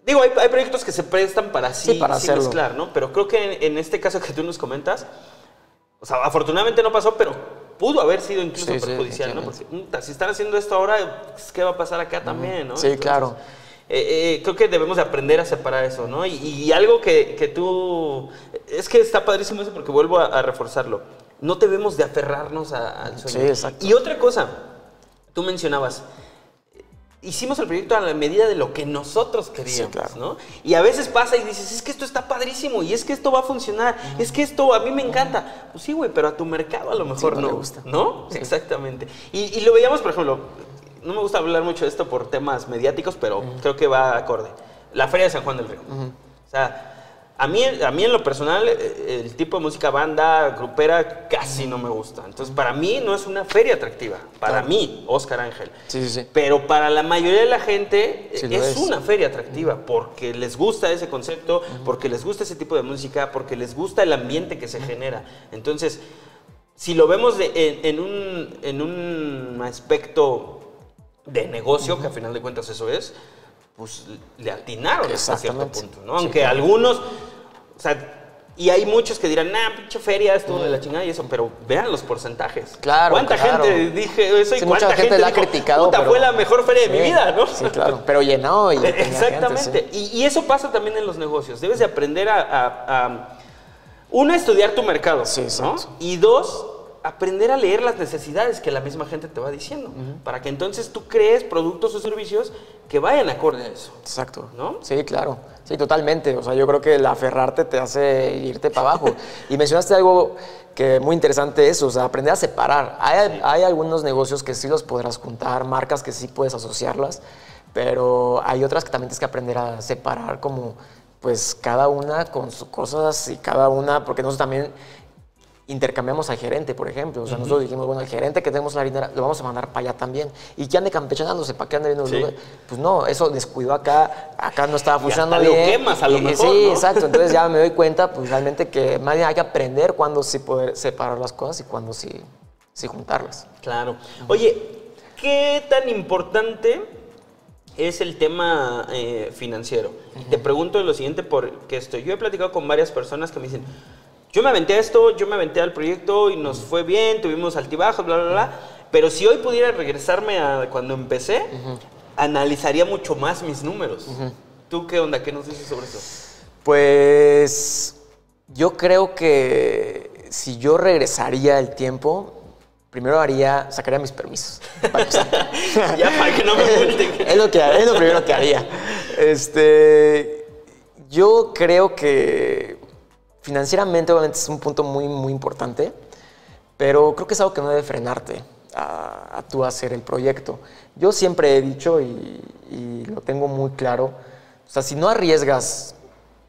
Digo, hay proyectos que se prestan para sí mezclar, ¿no? Pero creo que en este caso que tú nos comentas, o sea, afortunadamente no pasó, pero pudo haber sido incluso perjudicial, ¿no? Porque si están haciendo esto ahora, ¿qué va a pasar acá también, no? Sí, entonces, claro. Creo que debemos de aprender a separar eso, ¿no? Y algo que tú... Es que está padrísimo eso porque vuelvo a reforzarlo. No debemos de aferrarnos al sueño. Sí, exacto. Y otra cosa, tú mencionabas... Hicimos el proyecto a la medida de lo que nosotros queríamos, ¿no? Y a veces pasa y dices, es que esto está padrísimo y es que esto va a funcionar, es que esto a mí me encanta. Pues sí, güey, pero a tu mercado a lo mejor no. Le gusta. ¿No? Sí. Exactamente. Y lo veíamos, por ejemplo, no me gusta hablar mucho de esto por temas mediáticos, pero creo que va acorde. La Feria de San Juan del Río. O sea, a mí en lo personal, el tipo de música banda, grupera, casi no me gusta. Entonces, para mí no es una feria atractiva. Para mí, Óscar Ángel. Sí. Pero para la mayoría de la gente es una feria atractiva porque les gusta ese concepto, porque les gusta ese tipo de música, porque les gusta el ambiente que se genera. Entonces, si lo vemos en un aspecto de negocio, que a final de cuentas eso es, pues le atinaron hasta cierto punto, ¿no? Aunque algunos, o sea, Y hay muchos que dirán, nah, pinche feria, estuvo de la chingada y eso, pero vean los porcentajes. Claro, ¿Cuánta claro. gente dije eso y Sí, cuánta mucha gente la ha dijo, criticado, puta, pero fue la mejor feria de mi sí, vida, ¿no? Sí, claro, pero llenó y tenía Exactamente. gente, sí. Y eso pasa también en los negocios. Debes de aprender uno, estudiar tu mercado, Sí, ¿no? exacto. Y dos, aprender a leer las necesidades que la misma gente te va diciendo, para que entonces tú crees productos o servicios que vayan acorde a eso. Exacto. ¿No? Sí, claro. Sí, totalmente. O sea, yo creo que el aferrarte te hace irte para abajo. Y mencionaste algo que muy interesante es, o sea, aprender a separar. Hay algunos negocios que sí los podrás juntar, marcas que sí puedes asociarlas, pero hay otras que también tienes que aprender a separar como, pues, cada una con sus cosas y cada una, porque nosotros también intercambiamos al gerente, por ejemplo. O sea, nosotros dijimos, bueno, el gerente que tenemos en la harinera lo vamos a mandar para allá también. ¿Y que ande campechanándose? ¿Para qué ande viendo los lugares? Pues no, eso descuidó acá no estaba funcionando hasta bien. lo quemas a lo mejor, Sí, ¿no? exacto. Entonces ya me doy cuenta, pues realmente que más bien hay que aprender cuándo sí poder separar las cosas y cuándo sí juntarlas. Claro. Oye, ¿qué tan importante es el tema financiero? Y te pregunto lo siguiente porque yo he platicado con varias personas que me dicen, yo me aventé a esto, yo me aventé al proyecto y nos fue bien, tuvimos altibajos, bla, bla, bla, pero si hoy pudiera regresarme a cuando empecé, analizaría mucho más mis números. ¿Tú qué onda? ¿Qué nos dices sobre eso? Pues yo creo que si yo regresaría el tiempo, primero sacaría mis permisos. Para empezar. Ya, para que no me multen. Es lo primero que haría. Yo creo que financieramente obviamente es un punto muy, muy importante, pero creo que es algo que no debe frenarte a tú hacer el proyecto. Yo siempre he dicho y lo tengo muy claro, o sea, si no arriesgas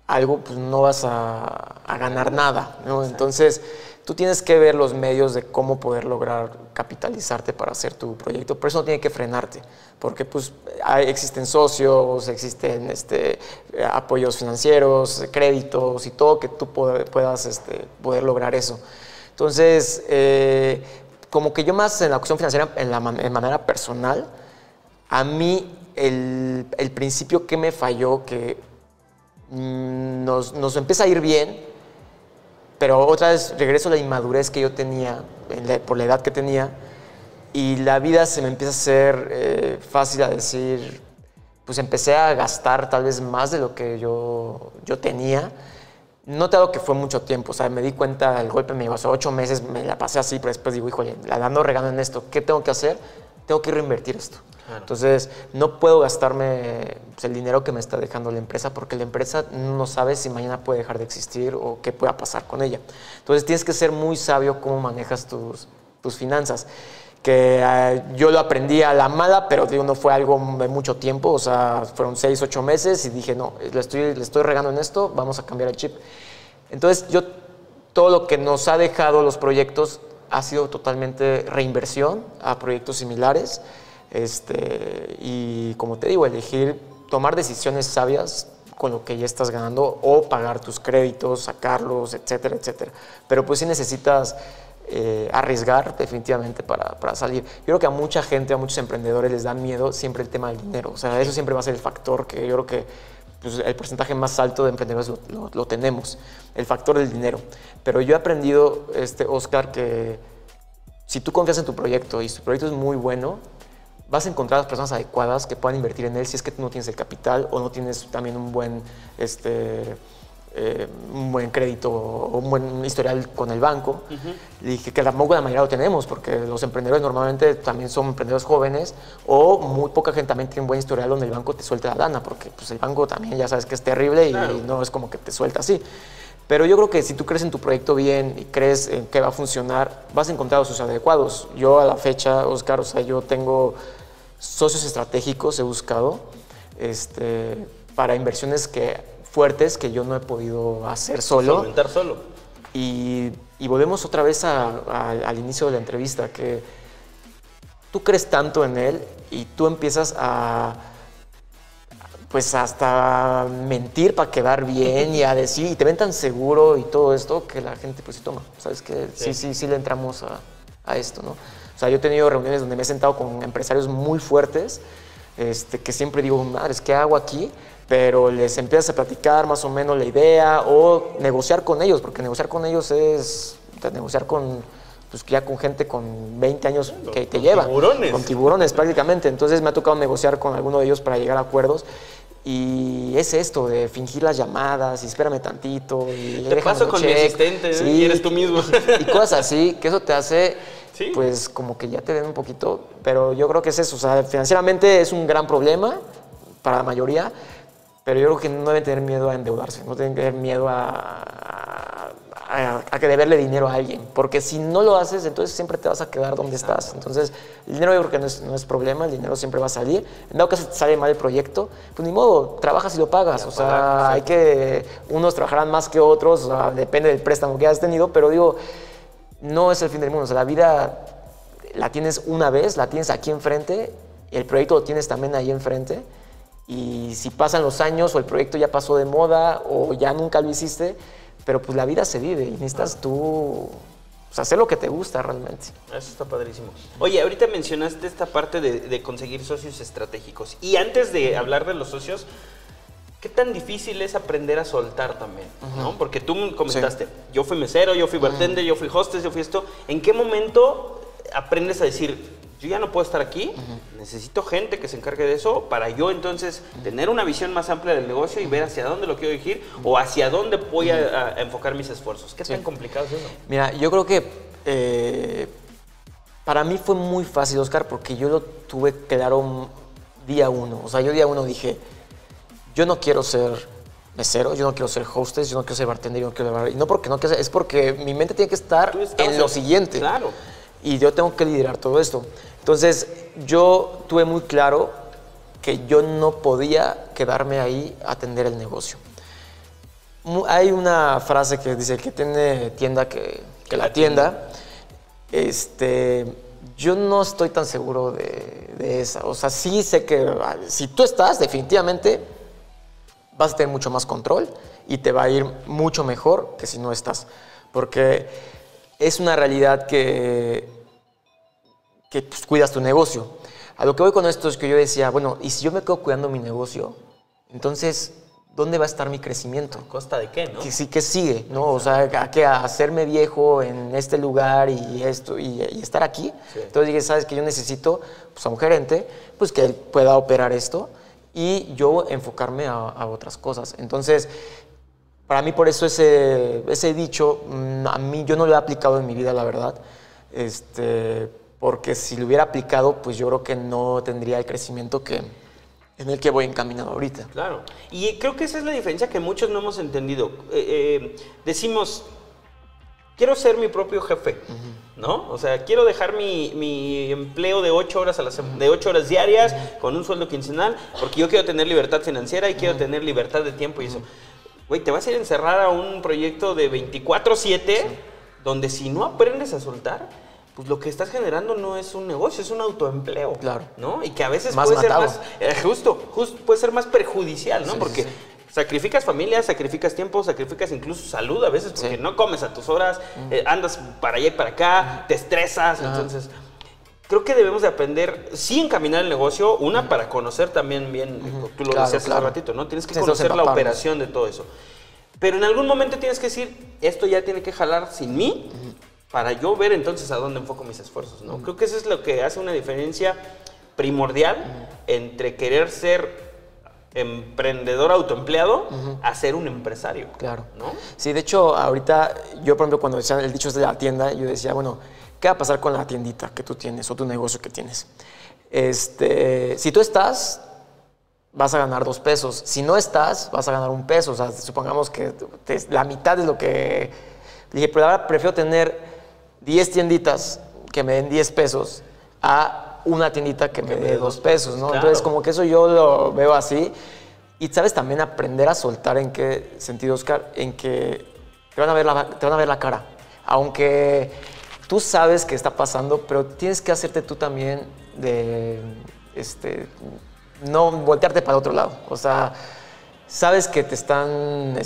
algo, pues no vas a ganar nada, ¿no? Entonces, tú tienes que ver los medios de cómo poder lograr capitalizarte para hacer tu proyecto, pero eso no tiene que frenarte, porque pues existen socios, existen apoyos financieros, créditos y todo que tú puedas poder lograr eso. Entonces, como que yo más en la cuestión financiera, en manera personal, a mí el principio que me falló, que nos empieza a ir bien, pero otra vez regreso a la inmadurez que yo tenía, por la edad que tenía, y la vida se me empieza a hacer fácil a decir, pues empecé a gastar tal vez más de lo que yo tenía. No te digo que fue mucho tiempo, o sea, me di cuenta, el golpe me llevó, o sea, 8 meses me la pasé así, pero después digo, híjole, la ando regando en esto, ¿qué tengo que hacer? Tengo que reinvertir esto. Claro. Entonces, no puedo gastarme pues, el dinero que me está dejando la empresa, porque la empresa no sabe si mañana puede dejar de existir o qué pueda pasar con ella. Entonces, tienes que ser muy sabio cómo manejas tus finanzas. Que yo lo aprendí a la mala, pero digo, no fue algo de mucho tiempo, o sea, fueron 6, 8 meses y dije, no, le estoy regando en esto, vamos a cambiar el chip. Entonces, todo lo que nos ha dejado los proyectos ha sido totalmente reinversión a proyectos similares. Y como te digo, tomar decisiones sabias con lo que ya estás ganando o pagar tus créditos, sacarlos, etcétera, etcétera. Pero pues sí necesitas arriesgar definitivamente para salir. Yo creo que a mucha gente, a muchos emprendedores les da miedo siempre el tema del dinero. O sea, eso siempre va a ser el factor que yo creo que pues, el porcentaje más alto de emprendedores lo tenemos, el factor del dinero. Pero yo he aprendido, Oscar, que si tú confías en tu proyecto y tu proyecto es muy bueno, vas a encontrar a las personas adecuadas que puedan invertir en él si es que tú no tienes el capital o no tienes también un buen crédito o un buen historial con el banco. Le dije que tampoco la mayoría lo tenemos, porque los emprendedores normalmente también son emprendedores jóvenes o muy poca gente también tiene un buen historial donde el banco te suelta la lana, porque pues, el banco también ya sabes que es terrible y claro, no es como que te suelta así. Pero yo creo que si tú crees en tu proyecto bien y crees en que va a funcionar, vas a encontrar a los adecuados. Yo a la fecha, Oscar, o sea, yo tengo socios estratégicos, he buscado para inversiones fuertes que yo no he podido hacer solo. Solventar solo. Y volvemos otra vez al inicio de la entrevista, que tú crees tanto en él y tú empiezas pues hasta mentir para quedar bien y a decir, y te ven tan seguro y todo esto que la gente pues sí toma, ¿sabes qué? Sí le entramos a esto, ¿no? O sea, yo he tenido reuniones donde me he sentado con empresarios muy fuertes que siempre digo, madres, ¿qué hago aquí? Pero les empiezas a platicar más o menos la idea o negociar con ellos, porque negociar con ellos es negociar con, pues ya con gente con 20 años que te lleva. Tiburones. Con tiburones prácticamente. Entonces me ha tocado negociar con alguno de ellos para llegar a acuerdos. Y es esto de fingir las llamadas y espérame tantito. Y te paso con mi asistente, sí, y eres tú mismo. Y cosas así, que eso te hace, sí, pues como que ya te den un poquito. Pero yo creo que es eso. O sea, financieramente es un gran problema para la mayoría. Pero yo creo que no deben tener miedo a endeudarse, no deben tener miedo a que deberle dinero a alguien. Porque si no lo haces, entonces siempre te vas a quedar donde estás. Entonces, el dinero yo creo que no es problema, el dinero siempre va a salir. En dado caso te sale mal el proyecto, pues ni modo, trabajas y lo pagas. O sea, hay que, unos trabajarán más que otros, o sea, depende del préstamo que hayas tenido, pero digo, no es el fin del mundo. O sea, la vida la tienes una vez, la tienes aquí enfrente, el proyecto lo tienes también ahí enfrente. Y si pasan los años o el proyecto ya pasó de moda o ya nunca lo hiciste, pero pues la vida se vive y necesitas tú pues, hacer lo que te gusta realmente. Eso está padrísimo. Oye, ahorita mencionaste esta parte de conseguir socios estratégicos. Y antes de hablar de los socios, ¿qué tan difícil es aprender a soltar también? ¿No? Porque tú comentaste, sí, yo fui mesero, yo fui bartender, yo fui hostess, yo fui esto. ¿En qué momento aprendes a decir, yo ya no puedo estar aquí, necesito gente que se encargue de eso para yo entonces tener una visión más amplia del negocio y ver hacia dónde lo quiero dirigir o hacia dónde voy a enfocar mis esfuerzos? ¿Qué tan complicado es eso? Mira, yo creo que para mí fue muy fácil, Oscar, porque yo lo tuve claro día uno. O sea, yo día uno dije, yo no quiero ser mesero, yo no quiero ser hostess, yo no quiero ser bartender, yo no quiero ser... Y no porque no quiero ser, es porque mi mente tiene que estar en lo siguiente. Claro. Y yo tengo que liderar todo esto. Entonces, yo tuve muy claro que yo no podía quedarme ahí a atender el negocio. Hay una frase que dice, el que tiene tienda que la tienda. Yo no estoy tan seguro de esa. O sea, sí sé que si tú estás, definitivamente vas a tener mucho más control y te va a ir mucho mejor que si no estás. Porque es una realidad que pues, cuidas tu negocio. A lo que voy con esto es que yo decía, bueno, ¿y si yo me quedo cuidando mi negocio? Entonces, ¿dónde va a estar mi crecimiento? ¿A costa de qué, no? ¿Qué sigue? ¿No? O sea, ¿a hacerme viejo en este lugar y esto y estar aquí? Sí. Entonces dije, ¿sabes qué? Yo necesito pues, a un gerente pues, que él pueda operar esto y yo enfocarme a otras cosas. Entonces, para mí, por eso ese dicho, a mí yo no lo he aplicado en mi vida, la verdad. Porque si lo hubiera aplicado, pues yo creo que no tendría el crecimiento en el que voy encaminado ahorita. Claro. Y creo que esa es la diferencia que muchos no hemos entendido. Decimos, quiero ser mi propio jefe, ¿no? O sea, quiero dejar mi empleo de 8 horas, de 8 horas diarias con un sueldo quincenal porque yo quiero tener libertad financiera y quiero tener libertad de tiempo y eso. Güey, te vas a ir a encerrar a un proyecto de 24/7 donde si no aprendes a soltar, pues lo que estás generando no es un negocio, es un autoempleo. Claro. ¿No? Y que a veces más puede matado. ser más, justo, puede ser más perjudicial, ¿no? Sí, porque sí. Sacrificas familia, sacrificas tiempo, sacrificas incluso salud a veces porque no comes a tus horas, andas para allá y para acá, te estresas, entonces... Creo que debemos de aprender, sí, encaminar el negocio, para conocer también bien, tú lo decías hace ratito, ¿no? Tienes que conocer la operación de todo eso. Pero en algún momento tienes que decir, esto ya tiene que jalar sin mí, para yo ver entonces a dónde enfoco mis esfuerzos, ¿no? Creo que eso es lo que hace una diferencia primordial entre querer ser emprendedor autoempleado a ser un empresario. Claro. ¿No? Sí, de hecho, ahorita, yo por ejemplo, cuando decían el dicho es de la tienda, yo decía, bueno, ¿qué va a pasar con la tiendita que tú tienes o tu negocio que tienes? Si tú estás, vas a ganar 2 pesos. Si no estás, vas a ganar 1 peso. O sea, supongamos que la mitad es lo que... Dije, pero ahora prefiero tener 10 tienditas que me den 10 pesos a una tiendita que me dé 2 pesos, ¿no? Claro. Entonces, como que eso yo lo veo así. Y, ¿sabes? También aprender a soltar. ¿En qué sentido, Oscar? En que te van a ver la cara. Aunque tú sabes qué está pasando, pero tienes que hacerte tú también no voltearte para otro lado. O sea, sabes que te están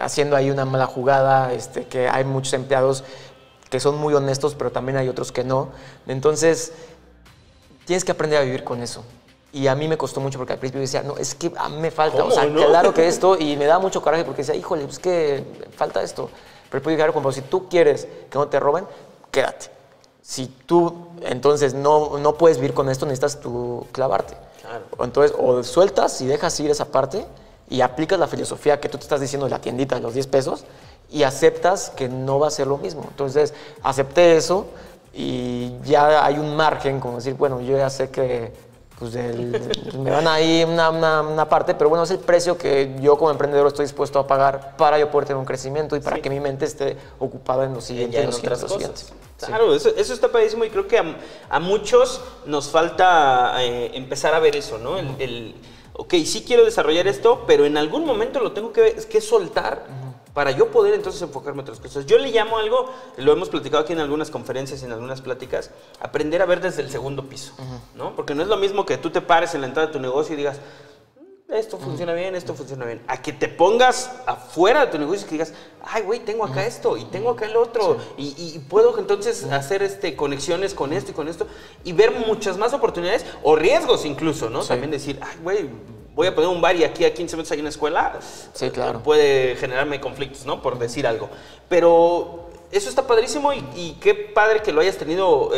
haciendo ahí una mala jugada, que hay muchos empleados que son muy honestos, pero también hay otros que no. Entonces, tienes que aprender a vivir con eso. Y a mí me costó mucho porque al principio decía, no, es que a mí me falta, ¿Cómo, o sea, no? claro que esto, y me da mucho coraje porque decía, híjole, es que falta esto. Pero después dije, como si tú quieres que no te roben, quédate. Si tú entonces no puedes vivir con esto, necesitas tú clavarte. Claro. Entonces, o sueltas y dejas ir esa parte y aplicas la filosofía que tú te estás diciendo de la tiendita de los 10 pesos y aceptas que no va a ser lo mismo. Entonces, acepté eso y ya hay un margen, como decir, bueno, yo ya sé que pues me dan ahí una parte, pero bueno, es el precio que yo como emprendedor estoy dispuesto a pagar para yo poder tener un crecimiento y para que mi mente esté ocupada en lo siguiente, en en otras lo cosas. siguiente. Claro, Sí. eso está padrísimo y creo que a muchos nos falta empezar a ver eso, ¿no? Ok, sí quiero desarrollar esto, pero en algún momento lo tengo que soltar para yo poder entonces enfocarme en otras cosas. Yo le llamo algo, lo hemos platicado aquí en algunas conferencias, en algunas pláticas, aprender a ver desde el segundo piso, ¿no? Porque no es lo mismo que tú te pares en la entrada de tu negocio y digas, esto funciona bien, esto funciona bien. A que te pongas afuera de tu negocio y que digas, ay, güey, tengo acá esto y tengo acá el otro. Sí. Y puedo entonces hacer conexiones con esto y con esto y ver muchas más oportunidades o riesgos incluso, ¿no? Sí. También decir, ay, güey, voy a poner un bar y aquí a 15 metros hay una escuela. Sí, claro. Puede generarme conflictos, ¿no? Por decir algo. Pero eso está padrísimo y qué padre que lo hayas tenido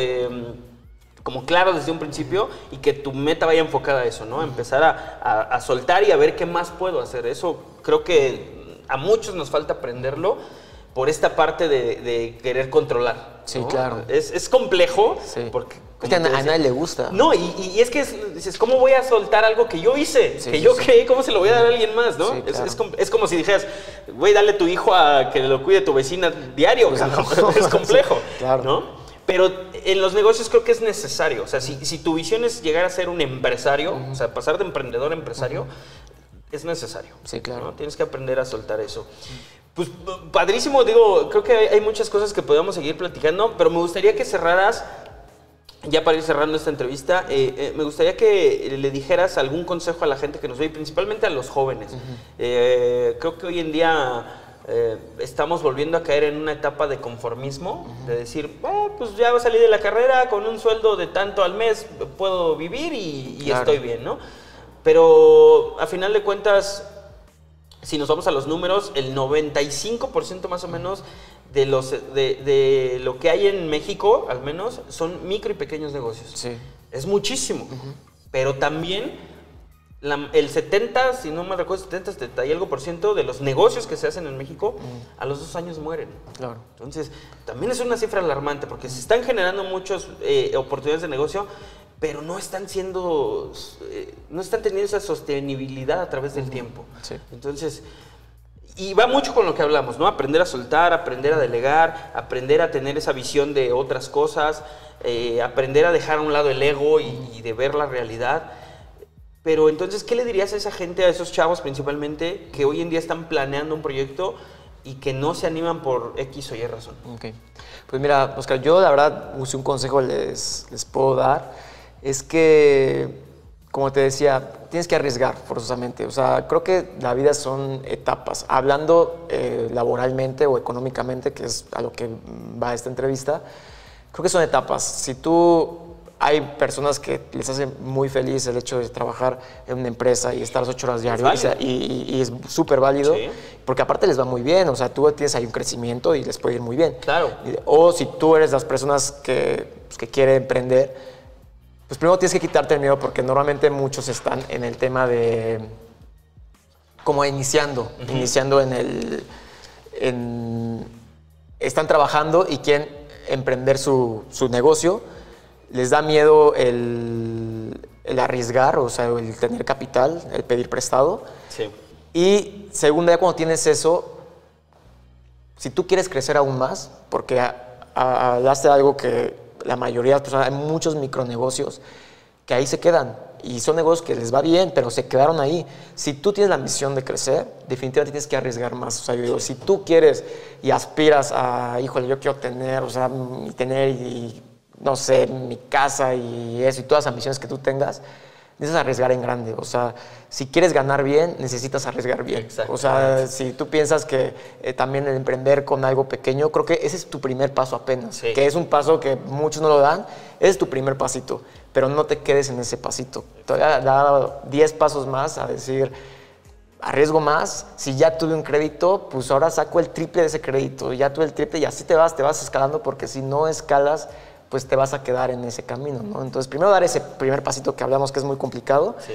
como claro desde un principio y que tu meta vaya enfocada a eso, ¿no? Empezar a soltar y a ver qué más puedo hacer. Eso creo que a muchos nos falta aprenderlo por esta parte de querer controlar, ¿no? Sí, claro. Es complejo porque... Es que a nadie le gusta. No, y es que dices, ¿cómo voy a soltar algo que yo hice? Sí, que yo creé, ¿cómo se lo voy a dar a alguien más, no? Sí, claro. Es como si dijeras, güey, dale a tu hijo a que lo cuide tu vecina diario. Pues no. Es complejo, sí, claro. ¿No? Pero en los negocios creo que es necesario. O sea, si tu visión es llegar a ser un empresario, o sea, pasar de emprendedor a empresario, es necesario. Sí, claro. ¿No? Tienes que aprender a soltar eso. Pues padrísimo, digo, creo que hay muchas cosas que podemos seguir platicando, pero me gustaría que cerraras, ya para ir cerrando esta entrevista, me gustaría que le dijeras algún consejo a la gente que nos ve, y principalmente a los jóvenes. Creo que hoy en día estamos volviendo a caer en una etapa de conformismo, de decir, pues ya salí de la carrera, con un sueldo de tanto al mes puedo vivir y claro, estoy bien, ¿no? Pero a final de cuentas, si nos vamos a los números, el 95% más o menos de lo que hay en México, al menos, son micro y pequeños negocios. Sí. Es muchísimo, pero también el 70, si no me recuerdo, 70 y algo % de los negocios que se hacen en México, a los 2 años mueren. Claro. Entonces, también es una cifra alarmante, porque se están generando muchas oportunidades de negocio, pero no están teniendo esa sostenibilidad a través del tiempo. Sí. Entonces, y va mucho con lo que hablamos, ¿no? Aprender a soltar, aprender a delegar, aprender a tener esa visión de otras cosas, aprender a dejar a un lado el ego y de ver la realidad. Pero entonces, ¿qué le dirías a esa gente, a esos chavos principalmente, que hoy en día están planeando un proyecto y que no se animan por X o Y razón? Ok. Pues mira, Oscar, yo la verdad, si un consejo les puedo dar, es que, como te decía, tienes que arriesgar forzosamente. O sea, creo que la vida son etapas. Hablando laboralmente o económicamente, que es a lo que va esta entrevista, creo que son etapas. Si hay personas que les hace muy feliz el hecho de trabajar en una empresa y estar las 8 horas diarias, y es súper válido, sí, porque aparte les va muy bien. O sea, tú tienes ahí un crecimiento y les puede ir muy bien. Claro. O si tú eres las personas que quieren emprender, pues primero tienes que quitarte el miedo, porque normalmente muchos están en el tema de como iniciando están trabajando y quieren emprender su negocio. Les da miedo el arriesgar, o sea, el tener capital, el pedir prestado. Sí. Y segunda, ya cuando tienes eso, si tú quieres crecer aún más, porque hablaste de algo que la mayoría de las personas, hay muchos micronegocios que ahí se quedan y son negocios que les va bien, pero se quedaron ahí. Si tú tienes la misión de crecer, definitivamente tienes que arriesgar más. O sea, yo digo, si tú quieres y aspiras a, híjole, yo quiero tener, o sea, no sé, mi casa y eso y todas las ambiciones que tú tengas, necesitas arriesgar en grande. O sea, si quieres ganar bien, necesitas arriesgar bien. O sea, si tú piensas que también el emprender con algo pequeño, creo que ese es tu primer paso apenas. Sí. Que es un paso que muchos no lo dan. Ese es tu primer pasito. Pero no te quedes en ese pasito. Todavía da 10 pasos más a decir, arriesgo más. Si ya tuve un crédito, pues ahora saco el triple de ese crédito. Ya tuve el triple y así te vas escalando, porque si no escalas, pues te vas a quedar en ese camino, ¿no? Entonces, primero dar ese primer pasito que hablamos que es muy complicado. Sí.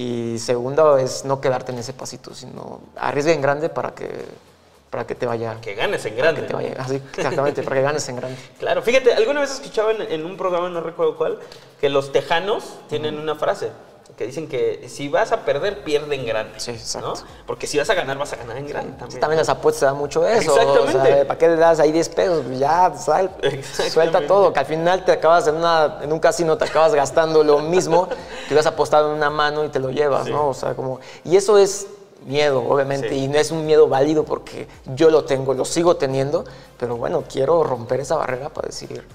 Y segundo es no quedarte en ese pasito, sino arriesga en grande para que te vaya... Que ganes en grande. Que te vaya, así, exactamente, para que ganes en grande. Claro, fíjate, alguna vez escuchaba en un programa, no recuerdo cuál, que los tejanos tienen una frase que dicen que si vas a perder, pierde en grande. Sí, exacto. ¿No? Porque si vas a ganar en grande también. Sí, también las apuestas dan mucho eso. Exactamente. O sea, ¿para qué le das ahí 10 pesos? Ya, suelta todo, que al final te acabas en un casino, te acabas gastando lo mismo que hubieras apostado en una mano y te lo llevas, sí. ¿No? O sea, como... Y eso es miedo, obviamente, sí. Y no es un miedo válido porque yo lo tengo, lo sigo teniendo, pero bueno, quiero romper esa barrera para decir...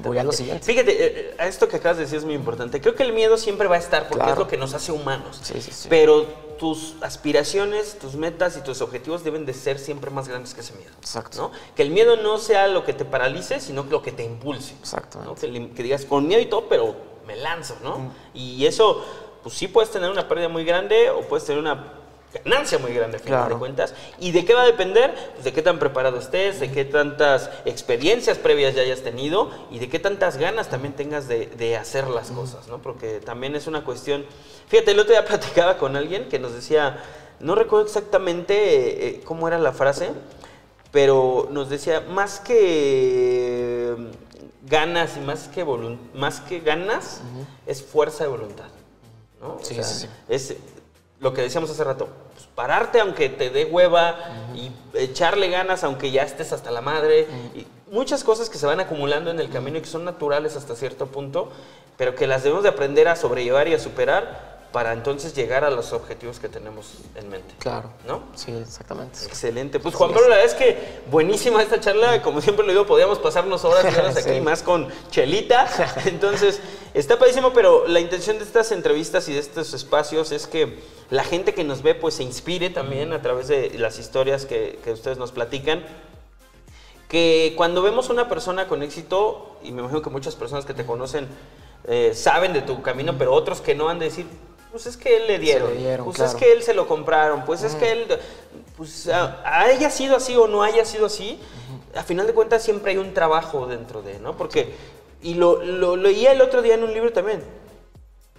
Voy a lo siguiente. Fíjate, a esto que acabas de decir es muy importante. Creo que el miedo siempre va a estar porque es lo que nos hace humanos. Sí, sí, sí. Pero tus aspiraciones, tus metas y tus objetivos deben de ser siempre más grandes que ese miedo. Exacto. ¿No? Que el miedo no sea lo que te paralice, sino lo que te impulse. Exacto. ¿No? Que digas, con miedo y todo, pero me lanzo, ¿no? Y eso, pues sí puedes tener una pérdida muy grande o puedes tener una ganancia muy grande, al final de cuentas. ¿Y de qué va a depender? Pues de qué tan preparado estés, de qué tantas experiencias previas ya hayas tenido y de qué tantas ganas también tengas de hacer las cosas, ¿no? Porque también es una cuestión... Fíjate, el otro día platicaba con alguien que nos decía, no recuerdo exactamente cómo era la frase, pero nos decía, más que ganas y más que ganas, es fuerza de voluntad, ¿no? Sí, o sea, es... Lo que decíamos hace rato, pues pararte aunque te dé hueva y echarle ganas aunque ya estés hasta la madre. Y muchas cosas que se van acumulando en el camino y que son naturales hasta cierto punto, pero que las debemos de aprender a sobrellevar y a superar para entonces llegar a los objetivos que tenemos en mente. Claro. ¿No? Sí, exactamente. Excelente. Pues Juan Pablo, la verdad es que buenísima esta charla. Como siempre lo digo, podríamos pasarnos horas y horas aquí, más con Chelita. Entonces, está padrísimo, pero la intención de estas entrevistas y de estos espacios es que la gente que nos ve pues se inspire también a través de las historias que ustedes nos platican. Que cuando vemos a una persona con éxito, y me imagino que muchas personas que te conocen saben de tu camino, pero otros que no han de decir, pues es que él le dieron, pues claro. Es que él se lo compraron, pues es que él, pues haya sido así o no haya sido así, a final de cuentas siempre hay un trabajo dentro de, ¿no? Porque, y lo leía el otro día en un libro también,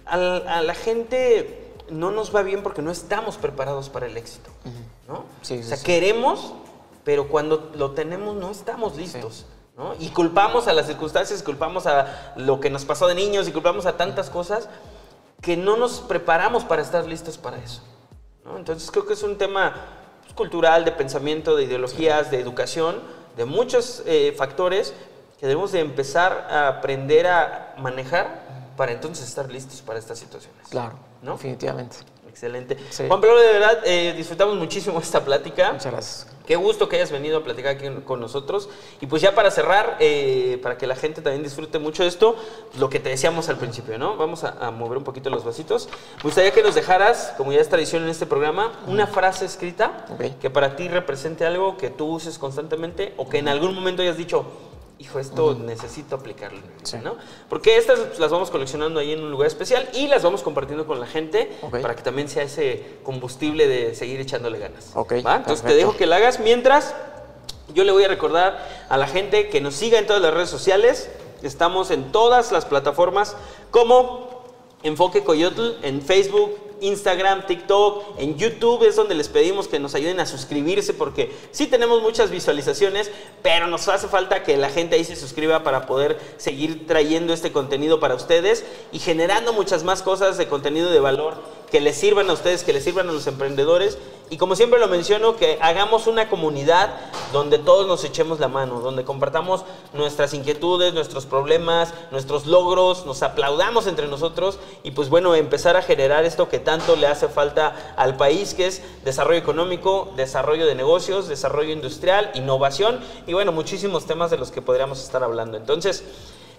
a la gente no nos va bien porque no estamos preparados para el éxito, ¿no? Sí, o sea, queremos, pero cuando lo tenemos no estamos listos. Sí. ¿No? Y culpamos a las circunstancias, culpamos a lo que nos pasó de niños y culpamos a tantas cosas que no nos preparamos para estar listos para eso, ¿no? Entonces creo que es un tema pues, cultural, de pensamiento, de ideologías, de educación, de muchos factores que debemos de empezar a aprender a manejar para entonces estar listos para estas situaciones. Claro, ¿no? Definitivamente. Excelente. Sí. Juan Pablo, de verdad, disfrutamos muchísimo esta plática. Muchas gracias. Qué gusto que hayas venido a platicar aquí con nosotros. Y pues ya para cerrar, para que la gente también disfrute mucho de esto, lo que te decíamos al principio, ¿no? Vamos a mover un poquito los vasitos. Me gustaría que nos dejaras, como ya es tradición en este programa, una frase escrita que para ti represente algo que tú uses constantemente o que en algún momento hayas dicho, hijo, esto necesito aplicarlo, ¿no? Porque estas las vamos coleccionando ahí en un lugar especial y las vamos compartiendo con la gente para que también sea ese combustible de seguir echándole ganas. ¿Va? Entonces te dejo que la hagas mientras yo le voy a recordar a la gente que nos siga en todas las redes sociales. Estamos en todas las plataformas como Enfoque Coyotl, en Facebook, Instagram, TikTok, en YouTube es donde les pedimos que nos ayuden a suscribirse porque sí tenemos muchas visualizaciones, pero nos hace falta que la gente ahí se suscriba para poder seguir trayendo este contenido para ustedes y generando muchas más cosas de contenido de valor que les sirvan a ustedes, que les sirvan a los emprendedores y como siempre lo menciono, que hagamos una comunidad donde todos nos echemos la mano, donde compartamos nuestras inquietudes, nuestros problemas, nuestros logros, nos aplaudamos entre nosotros y pues bueno, empezar a generar esto que tanto le hace falta al país, que es desarrollo económico, desarrollo de negocios, desarrollo industrial, innovación y bueno, muchísimos temas de los que podríamos estar hablando. Entonces,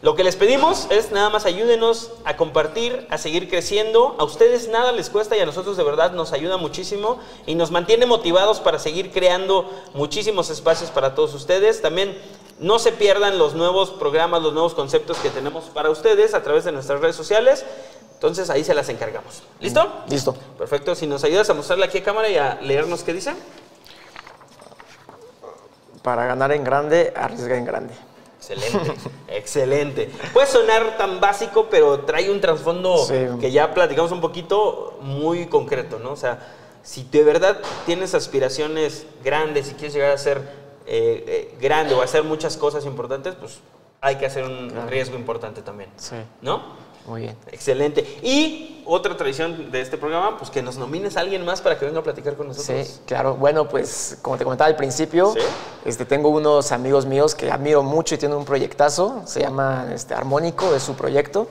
Lo que les pedimos es nada más ayúdenos a compartir, a seguir creciendo. A ustedes nada les cuesta y a nosotros de verdad nos ayuda muchísimo y nos mantiene motivados para seguir creando muchísimos espacios para todos ustedes. También no se pierdan los nuevos programas, los nuevos conceptos que tenemos para ustedes a través de nuestras redes sociales. Entonces ahí se las encargamos. ¿Listo? Listo. Perfecto. Si nos ayudas a mostrarle aquí a cámara y a leernos qué dice. Para ganar en grande, arriesga en grande. Excelente, excelente. Puede sonar tan básico, pero trae un trasfondo que ya platicamos un poquito muy concreto, ¿no? O sea, si de verdad tienes aspiraciones grandes y quieres llegar a ser grande o a hacer muchas cosas importantes, pues hay que hacer un riesgo importante también, ¿no? Muy bien. Excelente. Y otra tradición de este programa, pues que nos nomines a alguien más para que venga a platicar con nosotros. Sí, claro. Bueno, pues como te comentaba al principio, tengo unos amigos míos que admiro mucho y tienen un proyectazo. Se llama Armónico, es su proyecto.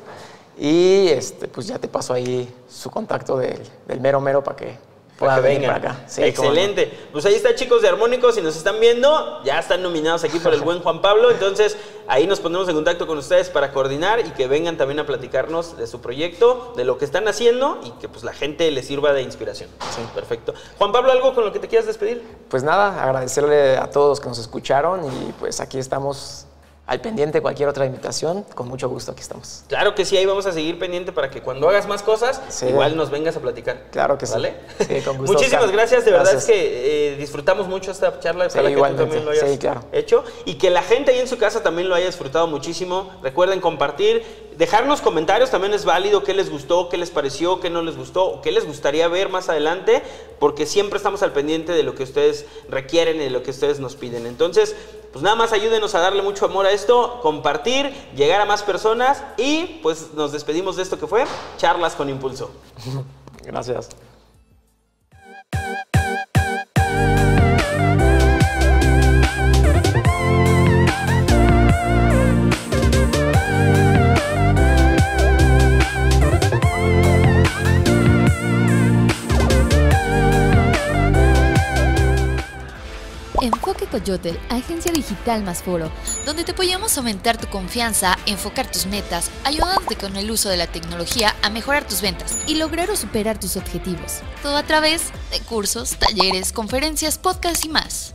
Y pues ya te paso ahí su contacto del mero mero para que pueda venir para acá. Sí, excelente. No. Pues ahí está, chicos de Armónico, si nos están viendo, ya están nominados aquí por el buen Juan Pablo. Entonces ahí nos ponemos en contacto con ustedes para coordinar y que vengan también a platicarnos de su proyecto, de lo que están haciendo y que pues la gente les sirva de inspiración. Sí. Perfecto. Juan Pablo, ¿algo con lo que te quieras despedir? Pues nada, agradecerle a todos que nos escucharon y pues aquí estamos al pendiente. Cualquier otra invitación, con mucho gusto aquí estamos. Claro que sí, ahí vamos a seguir pendiente para que cuando hagas más cosas, igual nos vengas a platicar. Claro que ¿vale? Sí. Sí, con gusto. Muchísimas gracias, de verdad es que disfrutamos mucho esta charla, ojalá que tú también lo hayas hecho y que la gente ahí en su casa también lo haya disfrutado muchísimo. Recuerden compartir, dejarnos comentarios, también es válido qué les gustó, qué les pareció, qué no les gustó o qué les gustaría ver más adelante, porque siempre estamos al pendiente de lo que ustedes requieren y de lo que ustedes nos piden. Entonces, pues nada más ayúdenos a darle mucho amor a esto, compartir, llegar a más personas y pues nos despedimos de esto que fue Charlas con Impulso. Gracias. Enfoque Coyotl, agencia digital más foro, donde te apoyamos a aumentar tu confianza, enfocar tus metas, ayudándote con el uso de la tecnología a mejorar tus ventas y lograr o superar tus objetivos. Todo a través de cursos, talleres, conferencias, podcasts y más.